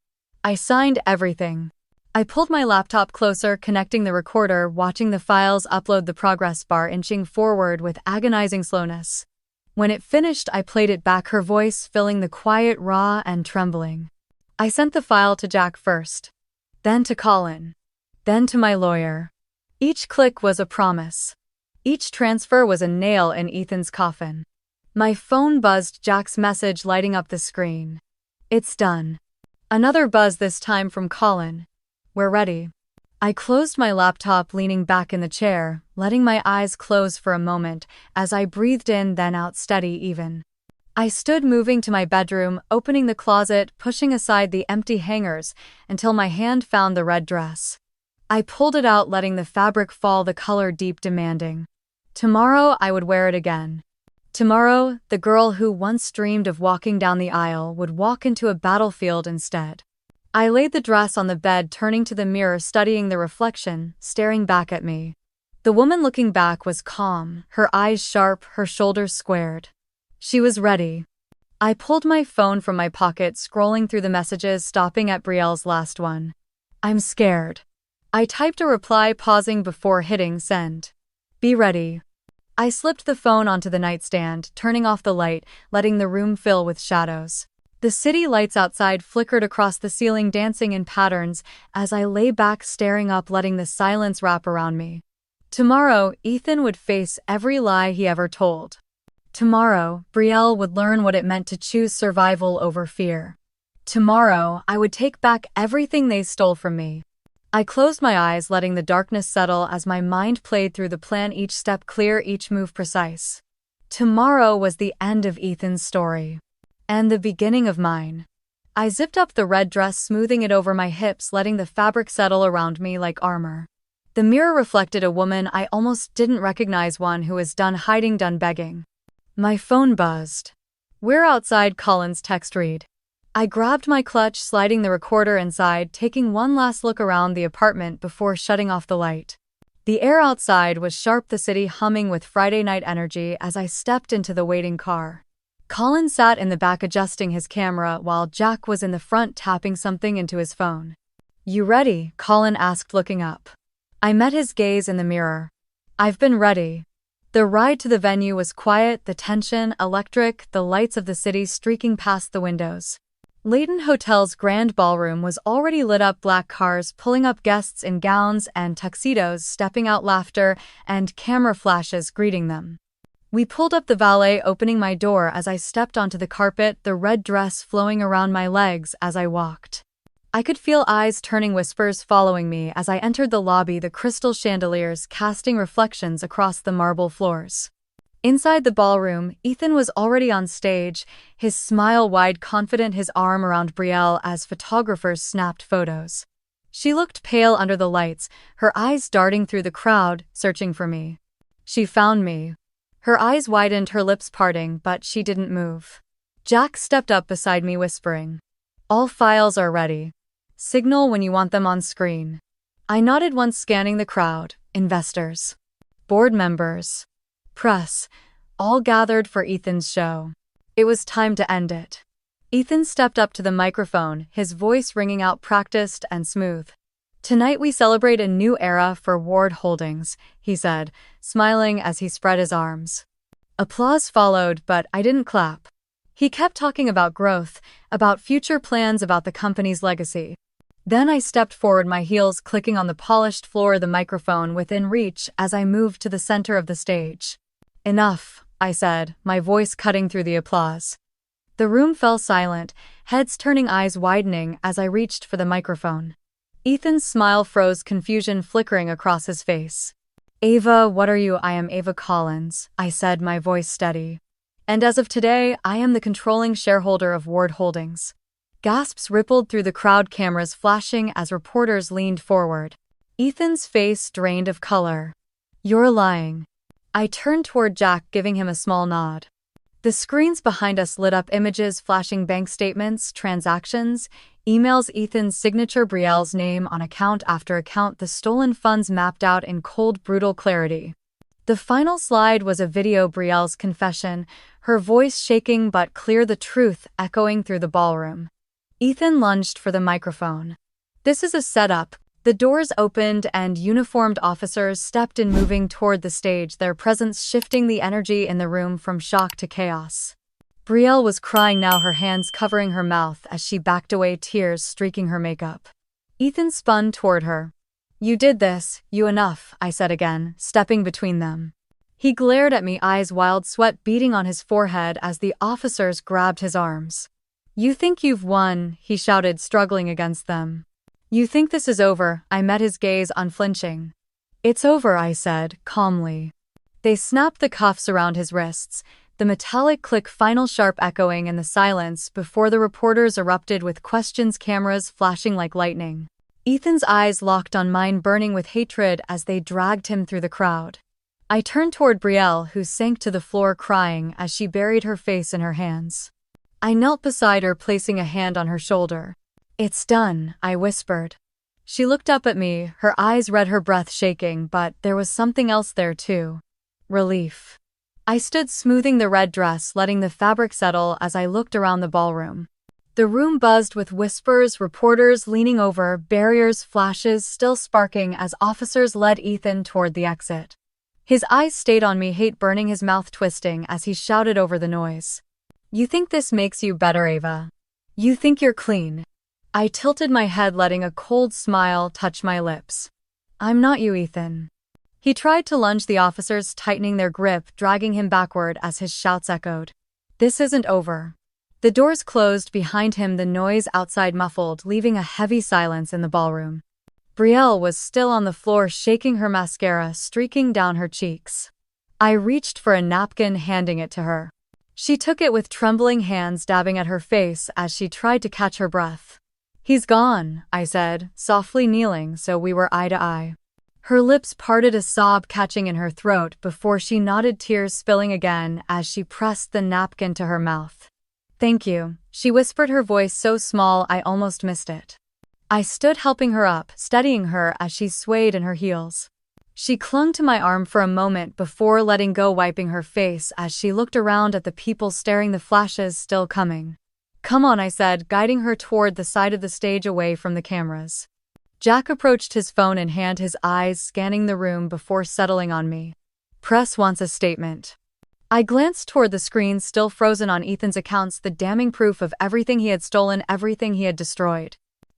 I signed everything. I pulled my laptop closer, connecting the recorder, watching the files upload, the progress bar inching forward with agonizing slowness. When it finished, I played it back, her voice filling the quiet, raw and trembling. I sent the file to Jack first, then to Colin, then to my lawyer. Each click was a promise. Each transfer was a nail in Ethan's coffin. My phone buzzed, Jack's message lighting up the screen. It's done. Another buzz, this time from Colin. We're ready. I closed my laptop, leaning back in the chair, letting my eyes close for a moment as I breathed in, then out, steady, even. I stood, moving to my bedroom, opening the closet, pushing aside the empty hangers until my hand found the red dress. I pulled it out, letting the fabric fall, the color deep, demanding. Tomorrow I would wear it again. Tomorrow, the girl who once dreamed of walking down the aisle would walk into a battlefield instead. I laid the dress on the bed, turning to the mirror, studying the reflection, staring back at me. The woman looking back was calm, her eyes sharp, her shoulders squared. She was ready. I pulled my phone from my pocket, scrolling through the messages, stopping at Brielle's last one. I'm scared. I typed a reply, pausing before hitting send. Be ready. I slipped the phone onto the nightstand, turning off the light, letting the room fill with shadows. The city lights outside flickered across the ceiling, dancing in patterns as I lay back, staring up, letting the silence wrap around me. Tomorrow, Ethan would face every lie he ever told. Tomorrow, Brielle would learn what it meant to choose survival over fear. Tomorrow, I would take back everything they stole from me. I closed my eyes, letting the darkness settle as my mind played through the plan, each step clear, each move precise. Tomorrow was the end of Ethan's story. And the beginning of mine. I zipped up the red dress, smoothing it over my hips, letting the fabric settle around me like armor. The mirror reflected a woman I almost didn't recognize, one who was done hiding, done begging. My phone buzzed. We're outside, Colin's text read. I grabbed my clutch, sliding the recorder inside, taking one last look around the apartment before shutting off the light. The air outside was sharp, the city humming with Friday night energy as I stepped into the waiting car. Colin sat in the back, adjusting his camera, while Jack was in the front, tapping something into his phone. You ready? Colin asked, looking up. I met his gaze in the mirror. I've been ready. The ride to the venue was quiet, the tension electric, the lights of the city streaking past the windows. Leighton Hotel's grand ballroom was already lit up, black cars pulling up, guests in gowns and tuxedos stepping out, laughter and camera flashes greeting them. We pulled up, the valet opening my door as I stepped onto the carpet, the red dress flowing around my legs as I walked. I could feel eyes turning, whispers following me as I entered the lobby, the crystal chandeliers casting reflections across the marble floors. Inside the ballroom, Ethan was already on stage, his smile wide, confident, his arm around Brielle as photographers snapped photos. She looked pale under the lights, her eyes darting through the crowd, searching for me. She found me. Her eyes widened, her lips parting, but she didn't move. Jack stepped up beside me, whispering, All files are ready. Signal when you want them on screen. I nodded once, scanning the crowd. Investors, board members, press, all gathered for Ethan's show. It was time to end it. Ethan stepped up to the microphone, his voice ringing out, practiced and smooth. Tonight we celebrate a new era for Ward Holdings, he said, smiling as he spread his arms. Applause followed, but I didn't clap. He kept talking about growth, about future plans, about the company's legacy. Then I stepped forward, my heels clicking on the polished floor, the microphone within reach as I moved to the center of the stage. Enough, I said, my voice cutting through the applause. The room fell silent, heads turning, eyes widening as I reached for the microphone. Ethan's smile froze, confusion flickering across his face. Ava, what are you? I am Ava Collins, I said, my voice steady. And as of today, I am the controlling shareholder of Ward Holdings. Gasps rippled through the crowd, cameras flashing as reporters leaned forward. Ethan's face drained of color. You're lying. I turned toward Jack, giving him a small nod. The screens behind us lit up, images flashing, bank statements, transactions, emails, Ethan's signature, Brielle's name on account after account, the stolen funds mapped out in cold, brutal clarity. The final slide was a video, Brielle's confession, her voice shaking but clear, the truth echoing through the ballroom. Ethan lunged for the microphone. This is a setup. The doors opened and uniformed officers stepped in, moving toward the stage, their presence shifting the energy in the room from shock to chaos. Brielle was crying now, her hands covering her mouth as she backed away, tears streaking her makeup. Ethan spun toward her. You did this, you enough, I said again, stepping between them. He glared at me, eyes wild, sweat beading on his forehead as the officers grabbed his arms. You think you've won, he shouted, struggling against them. You think this is over, I met his gaze, unflinching. It's over, I said, calmly. They snapped the cuffs around his wrists, the metallic click, final sharp echoing in the silence before the reporters erupted with questions, cameras flashing like lightning. Ethan's eyes locked on mine, burning with hatred as they dragged him through the crowd. I turned toward Brielle, who sank to the floor crying as she buried her face in her hands. I knelt beside her, placing a hand on her shoulder. It's done, I whispered. She looked up at me, her eyes red, her breath shaking, but there was something else there too. Relief. I stood smoothing the red dress, letting the fabric settle as I looked around the ballroom. The room buzzed with whispers, reporters leaning over, barriers, flashes still sparking as officers led Ethan toward the exit. His eyes stayed on me, hate burning, his mouth twisting as he shouted over the noise. You think this makes you better, Ava? You think you're clean? I tilted my head, letting a cold smile touch my lips. I'm not you, Ethan. He tried to lunge, the officers tightening their grip, dragging him backward as his shouts echoed. This isn't over. The doors closed behind him, the noise outside muffled, leaving a heavy silence in the ballroom. Brielle was still on the floor, shaking, her mascara streaking down her cheeks. I reached for a napkin, handing it to her. She took it with trembling hands, dabbing at her face as she tried to catch her breath. He's gone, I said, softly, kneeling so we were eye to eye. Her lips parted, a sob catching in her throat before she nodded, tears spilling again as she pressed the napkin to her mouth. Thank you, she whispered, her voice so small I almost missed it. I stood, helping her up, steadying her as she swayed in her heels. She clung to my arm for a moment before letting go, wiping her face as she looked around at the people staring, the flashes still coming. Come on, I said, guiding her toward the side of the stage away from the cameras. Jack approached, his phone in hand, his eyes scanning the room before settling on me. Press wants a statement. I glanced toward the screen still frozen on Ethan's accounts, the damning proof of everything he had stolen, everything he had destroyed.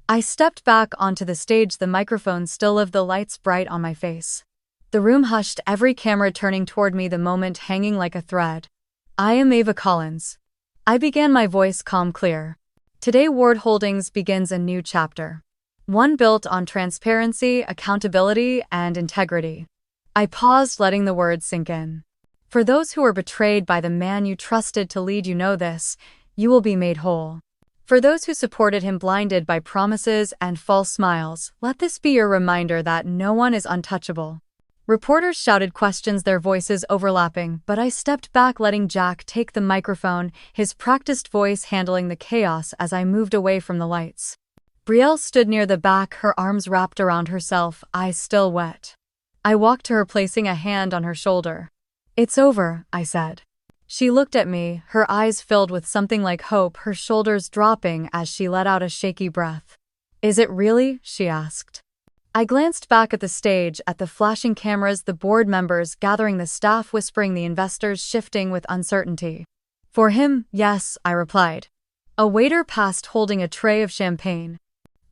I stepped back onto the stage, the microphone still lived, the lights bright on my face. The room hushed, every camera turning toward me, the moment hanging like a thread. I am Ava Collins. I began, my voice calm, clear. Today Ward Holdings begins a new chapter. One built on transparency, accountability, and integrity. I paused, letting the words sink in. For those who were betrayed by the man you trusted to lead, you know this, you will be made whole. For those who supported him, blinded by promises and false smiles, let this be your reminder that no one is untouchable. Reporters shouted questions, their voices overlapping, but I stepped back, letting Jack take the microphone, his practiced voice handling the chaos as I moved away from the lights. Brielle stood near the back, her arms wrapped around herself, eyes still wet. I walked to her, placing a hand on her shoulder. It's over, I said. She looked at me, her eyes filled with something like hope, her shoulders dropping as she let out a shaky breath. Is it really? She asked. I glanced back at the stage, at the flashing cameras, the board members gathering, the staff whispering, the investors shifting with uncertainty. For him, yes, I replied. A waiter passed holding a tray of champagne.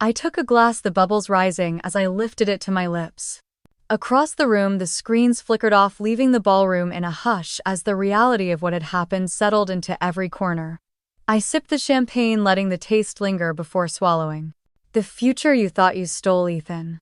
I took a glass, the bubbles rising as I lifted it to my lips. Across the room, the screens flickered off, leaving the ballroom in a hush as the reality of what had happened settled into every corner. I sipped the champagne, letting the taste linger before swallowing. The future you thought you stole, Ethan.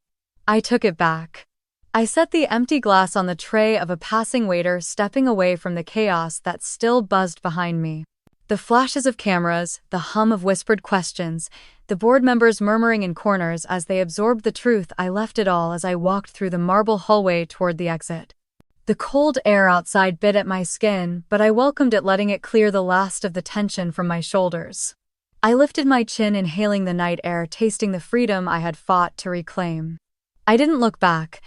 I took it back. I set the empty glass on the tray of a passing waiter, stepping away from the chaos that still buzzed behind me. The flashes of cameras, the hum of whispered questions, the board members murmuring in corners as they absorbed the truth. I left it all as I walked through the marble hallway toward the exit. The cold air outside bit at my skin, but I welcomed it, letting it clear the last of the tension from my shoulders. I lifted my chin, inhaling the night air, tasting the freedom I had fought to reclaim. I didn't look back.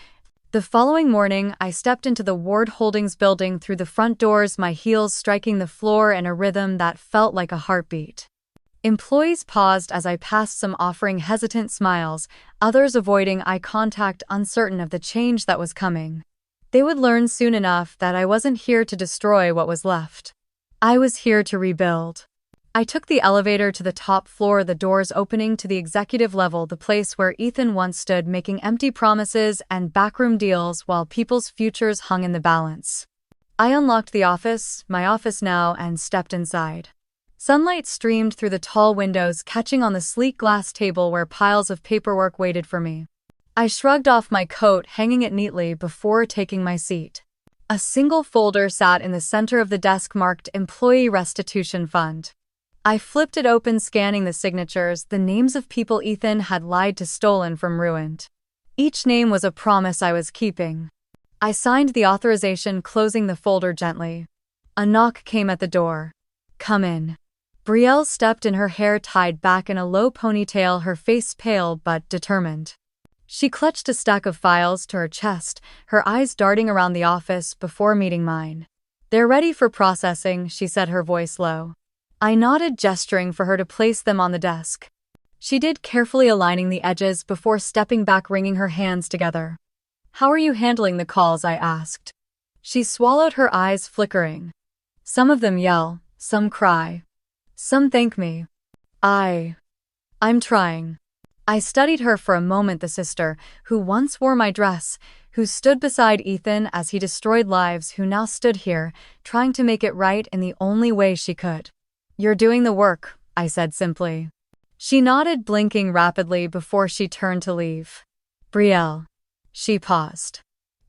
The following morning, I stepped into the Ward Holdings building through the front doors, my heels striking the floor in a rhythm that felt like a heartbeat. Employees paused as I passed, some offering hesitant smiles, others avoiding eye contact, uncertain of the change that was coming. They would learn soon enough that I wasn't here to destroy what was left. I was here to rebuild. I took the elevator to the top floor, the doors opening to the executive level, the place where Ethan once stood, making empty promises and backroom deals while people's futures hung in the balance. I unlocked the office, my office now, and stepped inside. Sunlight streamed through the tall windows, catching on the sleek glass table where piles of paperwork waited for me. I shrugged off my coat, hanging it neatly before taking my seat. A single folder sat in the center of the desk marked Employee Restitution Fund. I flipped it open, scanning the signatures, the names of people Ethan had lied to, stolen from, ruined. Each name was a promise I was keeping. I signed the authorization, closing the folder gently. A knock came at the door. "Come in." Brielle stepped in, her hair tied back in a low ponytail, her face pale but determined. She clutched a stack of files to her chest, her eyes darting around the office before meeting mine. "They're ready for processing," she said, her voice low. I nodded, gesturing for her to place them on the desk. She did, carefully aligning the edges before stepping back, wringing her hands together. "How are you handling the calls?" I asked. She swallowed, her eyes flickering. "Some of them yell, some cry. Some thank me. I'm trying." I studied her for a moment, the sister who once wore my dress, who stood beside Ethan as he destroyed lives, who now stood here, trying to make it right in the only way she could. "You're doing the work," I said simply. She nodded, blinking rapidly before she turned to leave. "Brielle." She paused.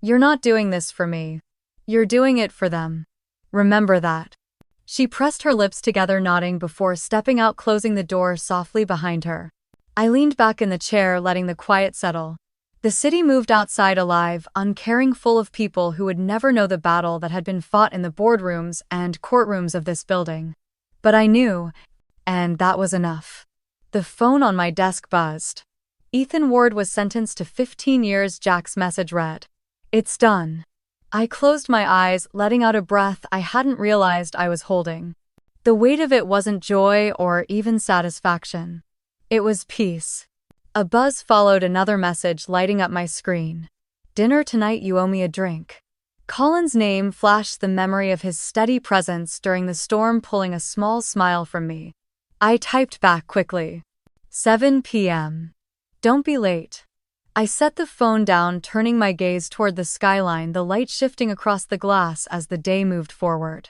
"You're not doing this for me. You're doing it for them. Remember that." She pressed her lips together, nodding before stepping out, closing the door softly behind her. I leaned back in the chair, letting the quiet settle. The city moved outside, alive, uncaring, full of people who would never know the battle that had been fought in the boardrooms and courtrooms of this building. But I knew, and that was enough. The phone on my desk buzzed. Ethan Ward was sentenced to 15 years, Jack's message read. "It's done." I closed my eyes, letting out a breath I hadn't realized I was holding. The weight of it wasn't joy or even satisfaction. It was peace. A buzz followed another message, lighting up my screen. "Dinner tonight, you owe me a drink." Colin's name flashed, the memory of his steady presence during the storm pulling a small smile from me. I typed back quickly. 7 p.m. "Don't be late." I set the phone down, turning my gaze toward the skyline, the light shifting across the glass as the day moved forward.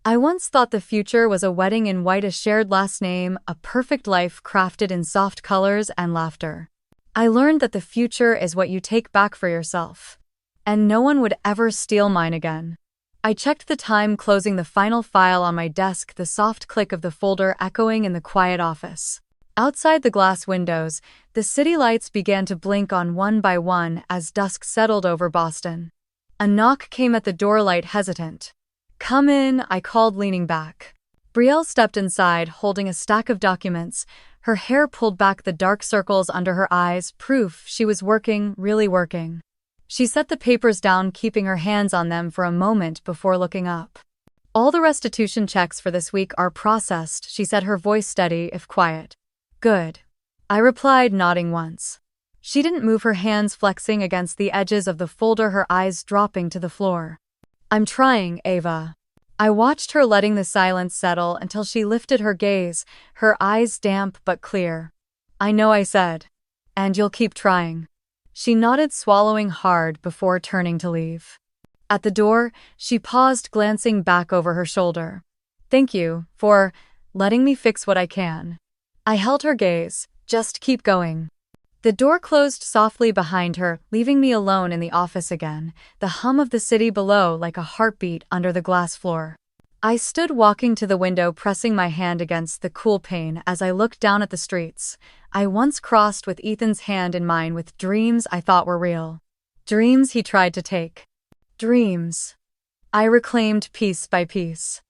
I once thought the future was a wedding in white, a shared last name, a perfect life crafted in soft colors and laughter. I learned that the future is what you take back for yourself. And no one would ever steal mine again. I checked the time, closing the final file on my desk, the soft click of the folder echoing in the quiet office. Outside the glass windows, the city lights began to blink on one by one as dusk settled over Boston. A knock came at the door, light hesitant. "Come in," I called, leaning back. Brielle stepped inside, holding a stack of documents, her hair pulled back, the dark circles under her eyes, proof she was working, really working. She set the papers down, keeping her hands on them for a moment before looking up. "All the restitution checks for this week are processed," she said, her voice steady if quiet. "Good." I replied, nodding once. She didn't move, her hands flexing against the edges of the folder, her eyes dropping to the floor. "I'm trying, Ava." I watched her, letting the silence settle until she lifted her gaze, her eyes damp but clear. "I know," I said. "And you'll keep trying." She nodded, swallowing hard before turning to leave. At the door, she paused, glancing back over her shoulder. "Thank you for letting me fix what I can." I held her gaze. "Just keep going." The door closed softly behind her, leaving me alone in the office again, the hum of the city below like a heartbeat under the glass floor. I stood walking to the window, pressing my hand against the cool pane as I looked down at the streets I once crossed with Ethan's hand in mine, with dreams I thought were real. Dreams he tried to take. Dreams I reclaimed piece by piece.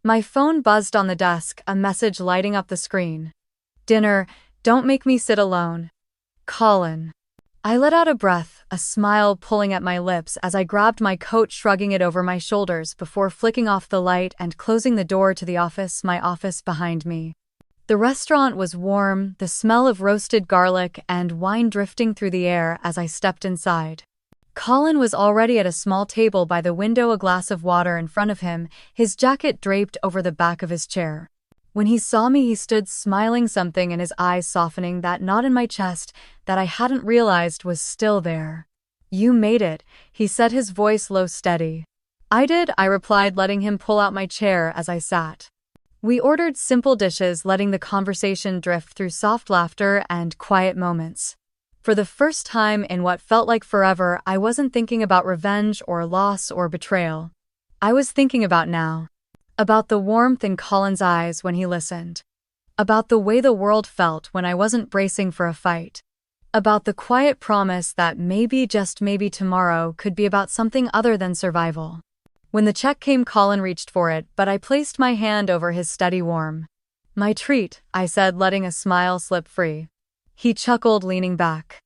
My phone buzzed on the desk, a message lighting up the screen. Dinner, don't make me sit alone. Colin. I let out a breath, a smile pulling at my lips as I grabbed my coat, shrugging it over my shoulders before flicking off the light and closing the door to my office behind me. The restaurant was warm, the smell of roasted garlic and wine drifting through the air as I stepped inside. Colin was already at a small table by the window, a glass of water in front of him, his jacket draped over the back of his chair. When he saw me, he stood smiling, something in his eyes softening that knot in my chest that I hadn't realized was still there. You made it, he said, his voice low, steady. I did, I replied, letting him pull out my chair as I sat. We ordered simple dishes, letting the conversation drift through soft laughter and quiet moments. For the first time in what felt like forever, I wasn't thinking about revenge or loss or betrayal. I was thinking about now. About the warmth in Colin's eyes when he listened. About the way the world felt when I wasn't bracing for a fight. About the quiet promise that maybe, just maybe, tomorrow could be about something other than survival. When the check came, Colin reached for it, but I placed my hand over his steady warm. My treat, I said, letting a smile slip free. He chuckled, leaning back.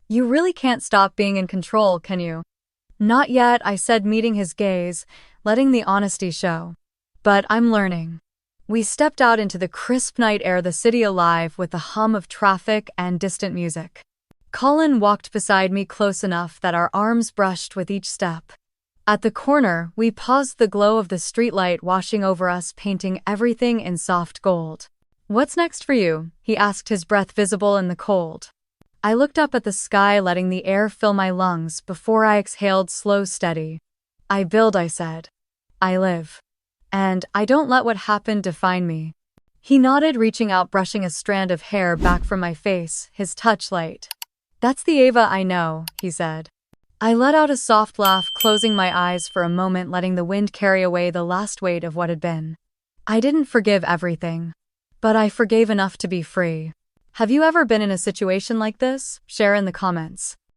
You really can't stop being in control, can you? Not yet, I said, meeting his gaze, letting the honesty show. But I'm learning. We stepped out into the crisp night air, the city alive with the hum of traffic and distant music. Colin walked beside me, close enough that our arms brushed with each step. At the corner, we paused, the glow of the streetlight washing over us, painting everything in soft gold. What's next for you? He asked, his breath visible in the cold. I looked up at the sky, letting the air fill my lungs before I exhaled, slow, steady. I build, I said. I live. And I don't let what happened define me. He nodded, reaching out, brushing a strand of hair back from my face, his touch light. That's the Ava I know, he said. I let out a soft laugh, closing my eyes for a moment, letting the wind carry away the last weight of what had been. I didn't forgive everything, but I forgave enough to be free. Have you ever been in a situation like this? Share in the comments.